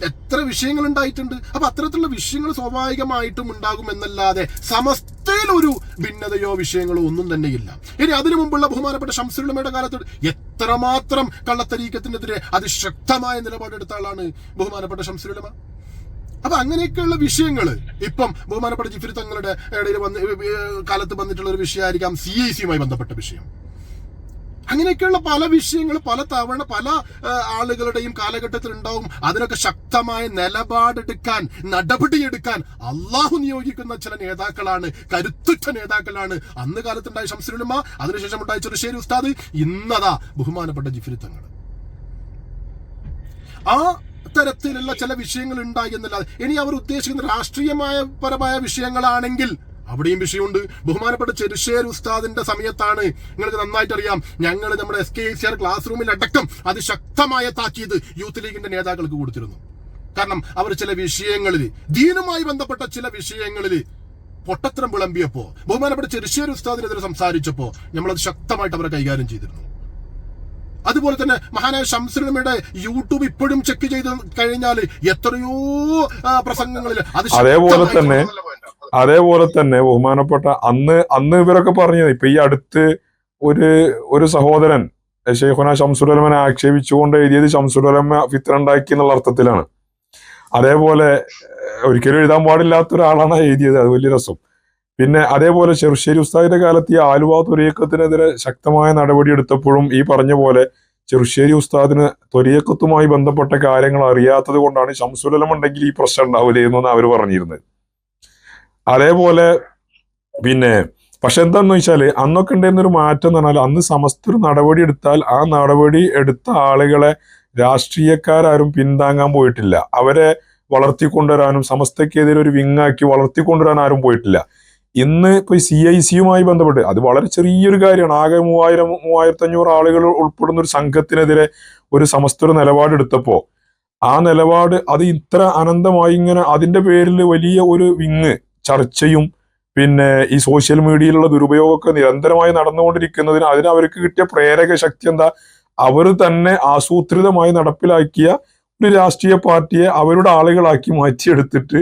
എത്ര വിഷയങ്ങൾ ഉണ്ടായിട്ടുണ്ട്. അപ്പൊ അത്തരത്തിലുള്ള വിഷയങ്ങൾ സ്വാഭാവികമായിട്ടും ഉണ്ടാകും എന്നല്ലാതെ സമസ്തയിൽ ഒരു ഭിന്നതയോ വിഷയങ്ങളോ ഒന്നും തന്നെയില്ല. ഇനി അതിനു മുമ്പുള്ള ബഹുമാനപ്പെട്ട ശംസുൽ ഉലമയുടെ കാലത്ത് എത്രമാത്രം കള്ളത്തരീഖത്തിനെതിരെ അതിശക്തമായ നിലപാടെടുത്ത ആളാണ് ബഹുമാനപ്പെട്ട ശംസുൽ ഉലമ. അപ്പൊ അങ്ങനെയൊക്കെയുള്ള വിഷയങ്ങൾ ഇപ്പം ബഹുമാനപ്പെട്ട ജിഫ്രി തങ്ങളുടെ ഇടയിൽ കാലത്ത് വന്നിട്ടുള്ള ഒരു വിഷയമായിരിക്കാം CIC-യുമായി ബന്ധപ്പെട്ട വിഷയം. അങ്ങനെയൊക്കെയുള്ള പല വിഷയങ്ങൾ പല തവണ പല ആളുകളുടെയും കാലഘട്ടത്തിൽ ഉണ്ടാവും. അതിനൊക്കെ ശക്തമായ നിലപാടെടുക്കാൻ, നടപടിയെടുക്കാൻ അള്ളാഹു നിയോഗിക്കുന്ന ചില നേതാക്കളാണ്, കരുത്തുറ്റ നേതാക്കളാണ്. അന്ന് കാലത്തുണ്ടായ ശംസുൽ ഉലമ, അതിനുശേഷം ഉണ്ടായ ചെറുശ്ശേരി ഉസ്താദ്, ഇന്നതാ ബഹുമാനപ്പെട്ട ജിഫ്രി തങ്ങൾ. ആ തരത്തിലുള്ള ചില വിഷയങ്ങൾ ഉണ്ടായി എന്നല്ലാതെ ഇനി അവർ ഉദ്ദേശിക്കുന്ന രാഷ്ട്രീയപരമായ വിഷയങ്ങളാണെങ്കിൽ അവിടെയും വിഷയമുണ്ട്. ബഹുമാനപ്പെട്ട ചെറുശ്ശേരി ഉസ്താദിന്റെ സമയത്താണ്, നിങ്ങൾക്ക് നന്നായിട്ട് അറിയാം, ഞങ്ങൾ നമ്മുടെ SKCR ക്ലാസ് റൂമിൽ അടക്കം അതിശക്തമായ താക്കീത് യൂത്ത് ലീഗിന്റെ നേതാക്കൾക്ക് കൊടുത്തിരുന്നു. കാരണം അവർ ചില വിഷയങ്ങളിൽ, ദീനുമായി ബന്ധപ്പെട്ട ചില വിഷയങ്ങളിൽ പൊട്ടത്തരം വിളമ്പിയപ്പോ, ബഹുമാനപ്പെട്ട ചെറുശ്ശേരി ഉസ്താദിനെതിരെ സംസാരിച്ചപ്പോ നമ്മളത് ശക്തമായിട്ട് അവരെ കൈകാര്യം ചെയ്തിരുന്നു. അതുപോലെ തന്നെ മഹാനായ ശംസുൽ ഉലമയുടെ യൂട്യൂബ് ഇപ്പോഴും ചെക്ക് ചെയ്ത് കഴിഞ്ഞാൽ എത്രയോ പ്രസംഗങ്ങളിൽ അതേപോലെ തന്നെ ബഹുമാനപ്പെട്ട അന്ന് ഇവരൊക്കെ പറഞ്ഞത്, ഇപ്പൊ ഈ അടുത്ത് ഒരു സഹോദരൻ ശൈഖുനാ ശംസുൽ ഉലമനെ ആക്ഷേപിച്ചുകൊണ്ട് എഴുതിയത് ശംസുൽ ഉലമ ഫിത്ന ഉണ്ടാക്കി എന്നുള്ള അർത്ഥത്തിലാണ്. അതേപോലെ ഒരിക്കലും എഴുതാൻ പാടില്ലാത്ത ഒരാളാണ് എഴുതിയത്, അത് വലിയ രസം. പിന്നെ അതേപോലെ ചെറുശ്ശേരി ഉസ്താദിന്റെ കാലത്ത് ഈ ആലുവ ത്വരീഖത്തിനെതിരെ ശക്തമായ നടപടി എടുത്തപ്പോഴും ഈ പറഞ്ഞ പോലെ ചെറുശ്ശേരി ഉസ്താദിന് ത്വരീഖത്തുമായി ബന്ധപ്പെട്ട കാര്യങ്ങൾ അറിയാത്തത് കൊണ്ടാണ് ശംസുൽ ഉലമ ഉണ്ടെങ്കിൽ ഈ പ്രശ്നം ഉണ്ടാവില്ലെന്നാണ് അവർ പറഞ്ഞിരുന്നത്. അതേപോലെ പിന്നെ പക്ഷെ എന്താന്ന് വെച്ചാല് അന്നൊക്കെ ഉണ്ടായിരുന്നൊരു മാറ്റം എന്ന് പറഞ്ഞാൽ, അന്ന് സമസ്ത ഒരു നടപടി എടുത്താൽ ആ നടപടി എടുത്ത ആളുകളെ രാഷ്ട്രീയക്കാരും പിന്താങ്ങാൻ പോയിട്ടില്ല. അവരെ വളർത്തിക്കൊണ്ടുവരാനും സമസ്തക്കെതിരെ ഒരു വിങ്ങാക്കി വളർത്തിക്കൊണ്ടുവരാൻ ആരും പോയിട്ടില്ല. ഇന്ന് ഇപ്പൊ CIC-യുമായി ബന്ധപ്പെട്ട് അത് വളരെ ചെറിയൊരു കാര്യമാണ്. ആകെ 3500 ആളുകൾ ഉൾപ്പെടുന്ന ഒരു സംഘത്തിനെതിരെ ഒരു സമസ്ത ഒരു നിലപാടെടുത്തപ്പോ ആ നിലപാട് അത് ഇത്ര അനന്തമായി ഇങ്ങനെ അതിന്റെ പേരിൽ വലിയ ഒരു വിങ് ചർച്ചയും പിന്നെ ഈ സോഷ്യൽ മീഡിയയിലുള്ള ദുരുപയോഗമൊക്കെ നിരന്തരമായി നടന്നുകൊണ്ടിരിക്കുന്നതിന് അതിന് അവർക്ക് കിട്ടിയ പ്രേരക ശക്തി എന്താ? അവർ തന്നെ ആസൂത്രിതമായി നടപ്പിലാക്കിയ ഒരു രാഷ്ട്രീയ പാർട്ടിയെ അവരുടെ ആളുകളാക്കി മാറ്റിയെടുത്തിട്ട്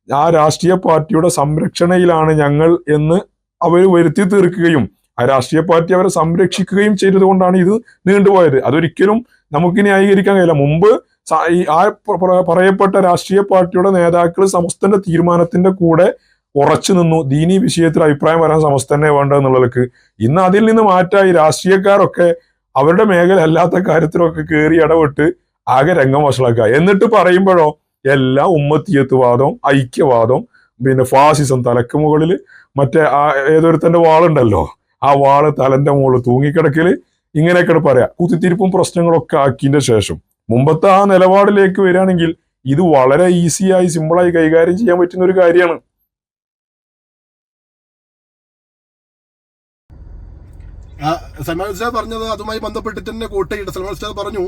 ആ രാഷ്ട്രീയ പാർട്ടിയുടെ സംരക്ഷണയിലാണ് ഞങ്ങൾ എന്ന് അവർ വരുത്തി തീർക്കുകയും ആ രാഷ്ട്രീയ പാർട്ടി അവരെ സംരക്ഷിക്കുകയും ചെയ്തത് കൊണ്ടാണ് ഇത് നീണ്ടുപോയത്. അതൊരിക്കലും നമുക്ക് ന്യായീകരിക്കാൻ കഴിയില്ല. മുമ്പ് ആ പറയപ്പെട്ട രാഷ്ട്രീയ പാർട്ടിയുടെ നേതാക്കൾ സമസ്തന്റെ തീരുമാനത്തിന്റെ കൂടെ ഉറച്ചു നിന്നു. ദീനീ വിഷയത്തിൽ അഭിപ്രായം വരാൻ സമസ്ത തന്നെ വേണ്ട എന്നുള്ളവർക്ക് ഇന്ന് അതിൽ നിന്ന് മാറ്റായി രാഷ്ട്രീയക്കാരൊക്കെ അവരുടെ മേഖല അല്ലാത്ത കാര്യത്തിലൊക്കെ കയറി ഇടപെട്ട് ആകെ രംഗം വഷളാക്കുക. എന്നിട്ട് പറയുമ്പോഴോ എല്ലാ ഉമ്മത്തിയത്വവാദവും ഐക്യവാദവും പിന്നെ ഫാസിസം തലക്ക് മുകളിൽ മറ്റേ ഏതൊരുത്തന്റെ വാളുണ്ടല്ലോ ആ വാള് തലന്റെ മുകളിൽ തൂങ്ങിക്കിടക്കല് ഇങ്ങനെയൊക്കെ പറയാം. കുത്തിത്തിരിപ്പും പ്രശ്നങ്ങളൊക്കെ ആക്കിയതിന്റെ ശേഷം മുമ്പത്തെ ആ നിലപാടിലേക്ക് വരികയാണെങ്കിൽ ഇത് വളരെ ഈസിയായി സിമ്പിളായി കൈകാര്യം ചെയ്യാൻ പറ്റുന്ന ഒരു കാര്യമാണ്. സൽമാൻ ഉസ്താദ് പറഞ്ഞത് അതുമായി ബന്ധപ്പെട്ടിട്ട് തന്നെ കോട്ടയിട്ട് സൽമാൻ ഉസ്താദ് പറഞ്ഞു,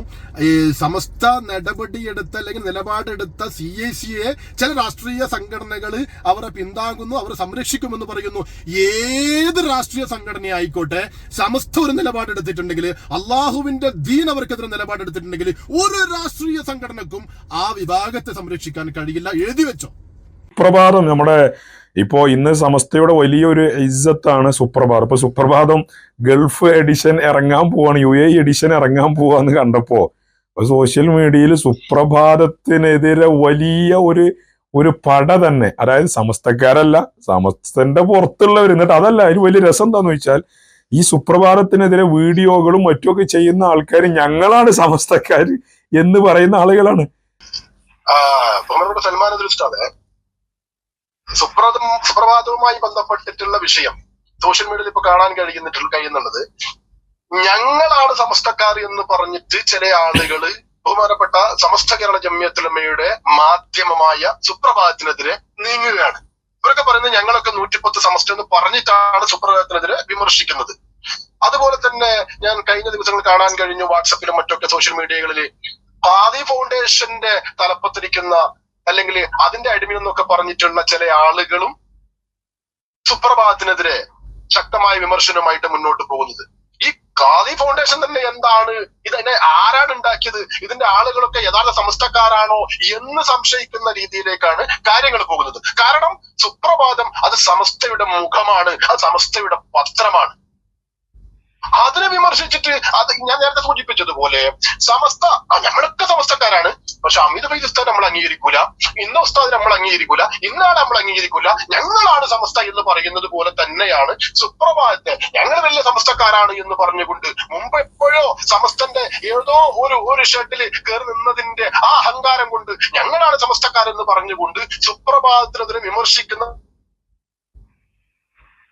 ഈ സമസ്ത നടപടിയെടുത്ത അല്ലെങ്കിൽ നിലപാടെടുത്ത CIC-യെ ചില രാഷ്ട്രീയ സംഘടനകൾ അവരെ പിന്താങ്ങുന്നു, അവർ സംരക്ഷിക്കുമെന്ന് പറയുന്നു. ഏത് രാഷ്ട്രീയ സംഘടന ആയിക്കോട്ടെ, സമസ്ത ഒരു നിലപാടെടുത്തിട്ടുണ്ടെങ്കിൽ, അള്ളാഹുവിന്റെ ദീൻ അവർക്കെതിരെ നിലപാടെടുത്തിട്ടുണ്ടെങ്കിൽ ഒരു രാഷ്ട്രീയ സംഘടനക്കും ആ വിഭാഗത്തെ സംരക്ഷിക്കാൻ കഴിയില്ല. എഴുതി വെച്ചോ. സുപ്രഭാതം നമ്മുടെ ഇപ്പോ ഇന്ന് സമസ്തയുടെ വലിയൊരു ഇസ്സത്താണ് സുപ്രഭാതം. ഇപ്പൊ സുപ്രഭാതം ഗൾഫ് എഡിഷൻ ഇറങ്ങാൻ പോവാണ്, UAE എഡിഷൻ ഇറങ്ങാൻ പോവാന്ന് കണ്ടപ്പോ സോഷ്യൽ മീഡിയയിൽ സുപ്രഭാതത്തിനെതിരെ വലിയ ഒരു പട തന്നെ, അതായത് സമസ്തക്കാരല്ല സമസ്തന്റെ പുറത്തുള്ളവർ. എന്നിട്ട് അതല്ല, അതിന് വലിയ രസം എന്താന്ന് വെച്ചാൽ ഈ സുപ്രഭാതത്തിനെതിരെ വീഡിയോകളും മറ്റുമൊക്കെ ചെയ്യുന്ന ആൾക്കാർ ഞങ്ങളാണ് സമസ്തക്കാർ എന്ന് പറയുന്ന ആളുകളാണ്. സുപ്രഭാതവുമായി ബന്ധപ്പെട്ടിട്ടുള്ള വിഷയം സോഷ്യൽ മീഡിയയിൽ ഇപ്പൊ കാണാൻ കഴിയുന്നുള്ളത്, ഞങ്ങളാണ് സമസ്തക്കാർ എന്ന് പറഞ്ഞിട്ട് ചില ആളുകള് ബഹുമാനപ്പെട്ട സമസ്ത കേരള ജംഇയ്യത്തുൽ മാധ്യമമായ സുപ്രഭാതത്തിനെതിരെ നീങ്ങുകയാണ്. ഇവരൊക്കെ പറയുന്നത് ഞങ്ങളൊക്കെ 110 സമസ്ത എന്ന് പറഞ്ഞിട്ടാണ് സുപ്രഭാതത്തിനെതിരെ വിമർശിക്കുന്നത്. അതുപോലെ തന്നെ ഞാൻ കഴിഞ്ഞ ദിവസങ്ങൾ കാണാൻ കഴിഞ്ഞു വാട്സപ്പിലും മറ്റൊക്കെ സോഷ്യൽ മീഡിയകളിൽ ഖാദി ഫൗണ്ടേഷന്റെ തലപ്പത്തിരിക്കുന്ന അല്ലെങ്കിൽ അതിന്റെ അടിമ എന്നൊക്കെ പറഞ്ഞിട്ടുള്ള ചില ആളുകളും സുപ്രഭാതത്തിനെതിരെ ശക്തമായ വിമർശനവുമായിട്ട് മുന്നോട്ട് പോകുന്നത്. ഈ ഖാദി ഫൗണ്ടേഷൻ തന്നെ എന്താണ്, ഇതിനെ ആരാണ് ഉണ്ടാക്കിയത്, ഇതിന്റെ ആളുകളൊക്കെ യഥാർത്ഥ സമസ്തക്കാരാണോ എന്ന് സംശയിക്കുന്ന രീതിയിലേക്കാണ് കാര്യങ്ങൾ പോകുന്നത്. കാരണം സുപ്രഭാതം അത് സമസ്തയുടെ മുഖമാണ്, അത് സമസ്തയുടെ പത്രമാണ്. അതിനെ വിമർശിച്ചിട്ട് അത് ഞാൻ നേരത്തെ സൂചിപ്പിച്ചതുപോലെ സമസ്ത നമ്മളൊക്കെ സമസ്തക്കാരാണ്, പക്ഷെ അമിത് ഫൈസ് ഉസ്താദ് നമ്മൾ അംഗീകരിക്കൂല, ഇന്ന ഉസ്താദ് നമ്മൾ അംഗീകരിക്കൂല, ഇന്നാളെ നമ്മൾ അംഗീകരിക്കൂല, ഞങ്ങളാണ് സമസ്ത എന്ന് പറയുന്നത് പോലെ തന്നെയാണ് സുപ്രഭാതത്തെ ഞങ്ങൾ വലിയ സമസ്തക്കാരാണ് എന്ന് പറഞ്ഞുകൊണ്ട് മുമ്പ് എപ്പോഴോ സമസ്തന്റെ ഏതോ ഒരു ഷെഡിൽ കയറി നിന്നതിന്റെ ആ അഹങ്കാരം കൊണ്ട് ഞങ്ങളാണ് സമസ്തക്കാരെന്ന് പറഞ്ഞുകൊണ്ട് സുപ്രഭാതത്തിനെതിരെ വിമർശിക്കുന്ന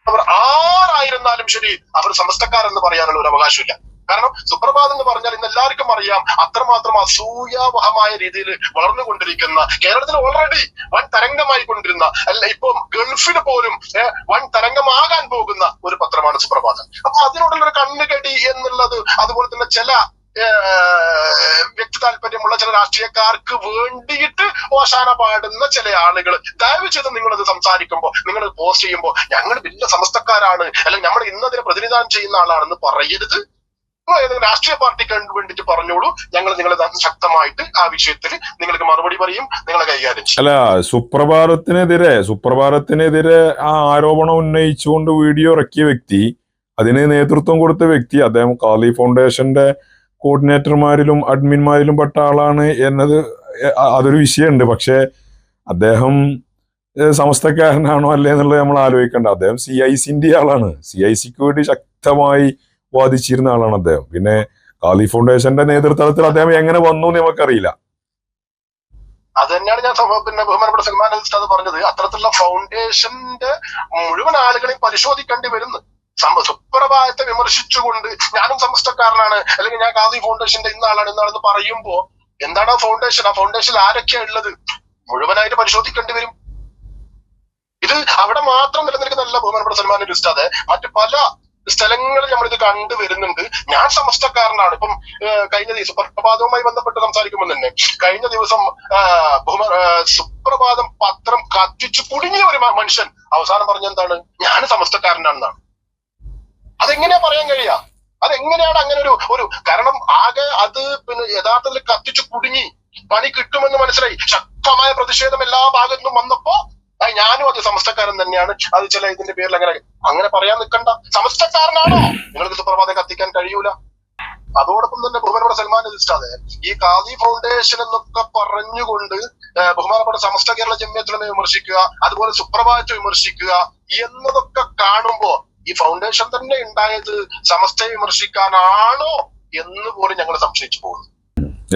അവർ ആരായിരുന്നാലും ശരി അവർ സമസ്തക്കാരെന്ന് പറയാനുള്ള ഒരു അവകാശമില്ല. കാരണം സുപ്രഭാതം എന്ന് പറഞ്ഞാൽ ഇന്ന് എല്ലാവർക്കും അറിയാം അത്രമാത്രം അസൂയാവഹമായ രീതിയിൽ വളർന്നുകൊണ്ടിരിക്കുന്ന, കേരളത്തിൽ ഓൾറെഡി വൻ തരംഗമായി കൊണ്ടിരുന്ന, അല്ല ഇപ്പൊ ഗൾഫിന് പോലും വൻ തരംഗമാകാൻ പോകുന്ന ഒരു പത്രമാണ് സുപ്രഭാതം. അപ്പൊ അതിനോടുള്ള ഒരു കണ്ണുകടി എന്നുള്ളത്, അതുപോലെ തന്നെ ചില വ്യക്തി താല്പര്യമുള്ള ചില രാഷ്ട്രീയക്കാർക്ക് വേണ്ടിയിട്ട് ഓശാന പാടുന്ന ചില ആളുകൾ ദയവ് ചെയ്ത് നിങ്ങളത് സംസാരിക്കുമ്പോൾ, നിങ്ങൾ പോസ്റ്റ് ചെയ്യുമ്പോൾ ഞങ്ങൾ വലിയ സമസ്തക്കാരാണ് അല്ലെങ്കിൽ നമ്മൾ ഇന്നതിനെ പ്രതിനിധാനം ചെയ്യുന്ന ആളാണെന്ന് പറയരുത്. രാഷ്ട്രീയ പാർട്ടിക്ക് വേണ്ടിട്ട് പറഞ്ഞോളൂ, ഞങ്ങൾ നിങ്ങളെ ശക്തമായിട്ട് ആ വിഷയത്തിൽ നിങ്ങൾക്ക് മറുപടി പറയും, നിങ്ങളെ കൈകാര്യം ചെയ്യും. അല്ല, സുപ്രഭാതത്തിനെതിരെ ആ ആരോപണം ഉന്നയിച്ചുകൊണ്ട് വീഡിയോ ഇറക്കിയ വ്യക്തി, അതിന് നേതൃത്വം കൊടുത്ത വ്യക്തി, അദ്ദേഹം ഖാദി ഫൗണ്ടേഷന്റെ കോർഡിനേറ്റർമാരിലും അഡ്മിന്മാരിലും പെട്ട ആളാണ് എന്നത് അതൊരു വിഷയമുണ്ട്. പക്ഷെ അദ്ദേഹം സമസ്തക്കാരനാണോ അല്ലേ എന്നുള്ളത് നമ്മൾ ആലോചിക്കേണ്ട. അദ്ദേഹം CICന്റെ ആളാണ്, CICക്ക് വേണ്ടി ശക്തമായി വാദിച്ചിരുന്ന ആളാണ് അദ്ദേഹം. പിന്നെ ഖാദി ഫൗണ്ടേഷന്റെ നേതൃത്വത്തിൽ അദ്ദേഹം എങ്ങനെ വന്നു എന്ന് നമുക്കറിയില്ല. അത് തന്നെയാണ് ഞാൻ ബഹുമാനപ്പെട്ട സൽമാൻ ഉസ്താദ് പറഞ്ഞത്. അത്തരത്തിലുള്ള ഫൗണ്ടേഷന്റെ മുഴുവൻ ആളുകളെയും പരിശോധിക്കേണ്ടി വരുന്നു. സുപ്രഭാതത്തെ വിമർശിച്ചുകൊണ്ട് ഞാനും സമസ്തക്കാരനാണ് അല്ലെങ്കിൽ ഞാൻ ഖാദി ഫൗണ്ടേഷന്റെ ഇന്നാളെന്ന് പറയുമ്പോ എന്താണ് ആ ഫൗണ്ടേഷൻ? ആ ഫൗണ്ടേഷനിൽ ആരൊക്കെയാ ഉള്ളത് മുഴുവനായിട്ട് പരിശോധിക്കേണ്ടി വരും. ഇത് അവിടെ മാത്രം നിലനിൽക്കുന്നതല്ല ബഹുമാനപ്പെട്ട സൽമാൻ ഉസ്താദ്, മറ്റു പല സ്ഥലങ്ങളിൽ നമ്മളിത് കണ്ടുവരുന്നുണ്ട്. ഞാൻ സമസ്തക്കാരനാണ്. ഇപ്പം കഴിഞ്ഞ ദിവസം സുപ്രഭാതവുമായി ബന്ധപ്പെട്ട് സംസാരിക്കുമ്പോൾ തന്നെ കഴിഞ്ഞ ദിവസം സുപ്രഭാതം പത്രം കത്തിച്ചു കുടുങ്ങിയ ഒരു മനുഷ്യൻ അവസാനം പറഞ്ഞെന്താണ്, ഞാൻ സമസ്തക്കാരനാണെന്നാണ്. അതെങ്ങനെയാ പറയാൻ കഴിയാ? അതെങ്ങനെയാണ് അങ്ങനെ ഒരു കാരണം ആകെ അത് പിന്നെ യഥാർത്ഥത്തിൽ കത്തിച്ചു കുടുങ്ങി പണി കിട്ടുമെന്ന് മനസ്സിലായി. ശക്തമായ പ്രതിഷേധം എല്ലാ ഭാഗത്തുനിന്നും വന്നപ്പോ ഞാനും അത് സമസ്തക്കാരൻ തന്നെയാണ്, അത് ചില ഇതിന്റെ പേരിൽ അങ്ങനെ പറയാൻ നിൽക്കണ്ട. സമസ്തക്കാരനാണോ നിങ്ങൾക്ക് സുപ്രഭാതം കത്തിക്കാൻ കഴിയൂല. അതോടൊപ്പം തന്നെ ബഹുമാനപ്പെട്ട സൽമാൻ ഉസ്താദ് ഈ ഖാദി ഫൗണ്ടേഷൻ എന്നൊക്കെ പറഞ്ഞുകൊണ്ട് ബഹുമാനപ്പെട്ട സമസ്ത കേരള ജംഇയ്യത്തുൽ വിമർശിക്കുക, അതുപോലെ സുപ്രഭാതത്തെ വിമർശിക്കുക എന്നതൊക്കെ കാണുമ്പോ ഈ ഫൗണ്ടേഷൻ തന്നെ ഉണ്ടായത് സമസ്തയെ വിമർശിക്കാനാണോ എന്ന് പോലും ഞങ്ങൾ സംശയിച്ചു പോകുന്നു.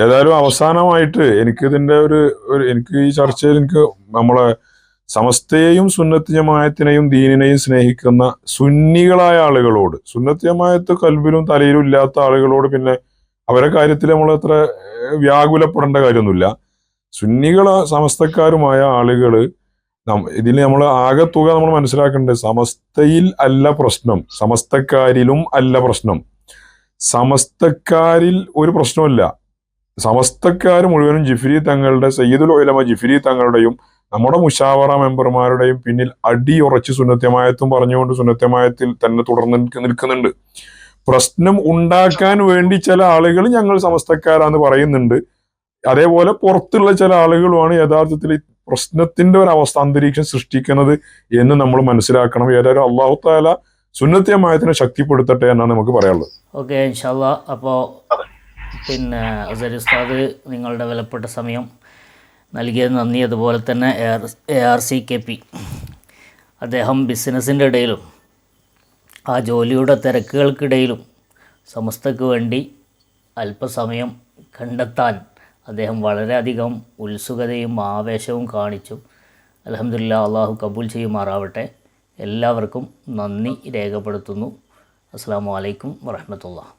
ഏതായാലും അവസാനമായിട്ട് എനിക്ക് ഈ ചർച്ചയിൽ നമ്മളെ സമസ്തയെയും സുന്നത്ത് ജമാഅത്തിനെയും ദീനിനെയും സ്നേഹിക്കുന്ന സുന്നികളായ ആളുകളോട്, സുന്നത്ത് ജമാഅത്ത് കൽബിലും തലയിലും ഇല്ലാത്ത ആളുകളോട് പിന്നെ അവരെ കാര്യത്തിൽ നമ്മൾ അത്ര വ്യാകുലപ്പെടേണ്ട കാര്യമൊന്നുമില്ല. സമസ്തക്കാരുമായ ആളുകള് ഇതിൽ നമ്മൾ ആകെ തുക നമ്മൾ മനസ്സിലാക്കേണ്ടത് സമസ്തയിൽ അല്ല പ്രശ്നം, സമസ്തക്കാരിലും അല്ല പ്രശ്നം. സമസ്തക്കാരിൽ ഒരു പ്രശ്നമില്ല. സമസ്തക്കാർ മുഴുവനും ജിഫ്രി തങ്ങളുടെ, സയ്യിദുൽ ഉലമ ജിഫ്രി തങ്ങളുടെയും നമ്മുടെ മുശാവറ മെമ്പർമാരുടെയും പിന്നിൽ അടിയുറച്ച് സുന്നത്യമായത്തും പറഞ്ഞുകൊണ്ട് സുന്നത്യമായത്തിൽ തന്നെ തുടർന്ന് നിൽക്കുന്നുണ്ട്. പ്രശ്നം ഉണ്ടാക്കാൻ വേണ്ടി ചില ആളുകൾ ഞങ്ങൾ സമസ്തക്കാരാന്ന് പറയുന്നുണ്ട്. അതേപോലെ പുറത്തുള്ള ചില ആളുകളുമാണ് യഥാർത്ഥത്തിൽ പ്രശ്നത്തിന്റെ ഒരു അവസ്ഥ അന്തരീക്ഷം സൃഷ്ടിക്കുന്നത് എന്ന് നമ്മൾ മനസ്സിലാക്കണം. ഏതായാലും അല്ലാഹു തആല സുന്നത്ത് ജമാഅത്തിനെ ശക്തിപ്പെടുത്തട്ടെ എന്നാണ് നമുക്ക് പറയാനുള്ളത്. ഓക്കെ, ഇൻഷാ അല്ലാഹ്. അപ്പോൾ പിന്നെ അസർ ഉസ്താദ് നിങ്ങളുടെ വിലപ്പെട്ട സമയം നൽകിയത് നന്ദി. അതുപോലെ തന്നെ ARCKP അദ്ദേഹം ബിസിനസ്സിൻ്റെ ഇടയിലും ആ ജോലിയുടെ തിരക്കുകൾക്കിടയിലും സമസ്തക്ക് വേണ്ടി അല്പസമയം കണ്ടെത്താൻ അദ്ദേഹം വളരെയധികം ഉത്സുകതയും ആവേശവും കാണിച്ചു. അൽഹംദുലില്ലാഹ്, അള്ളാഹു കബൂൽ ചെയ്യുമാറാവട്ടെ. എല്ലാവർക്കും നന്ദി രേഖപ്പെടുത്തുന്നു. അസ്സലാമു അലൈക്കും വറഹ്മത്തുള്ളാഹി.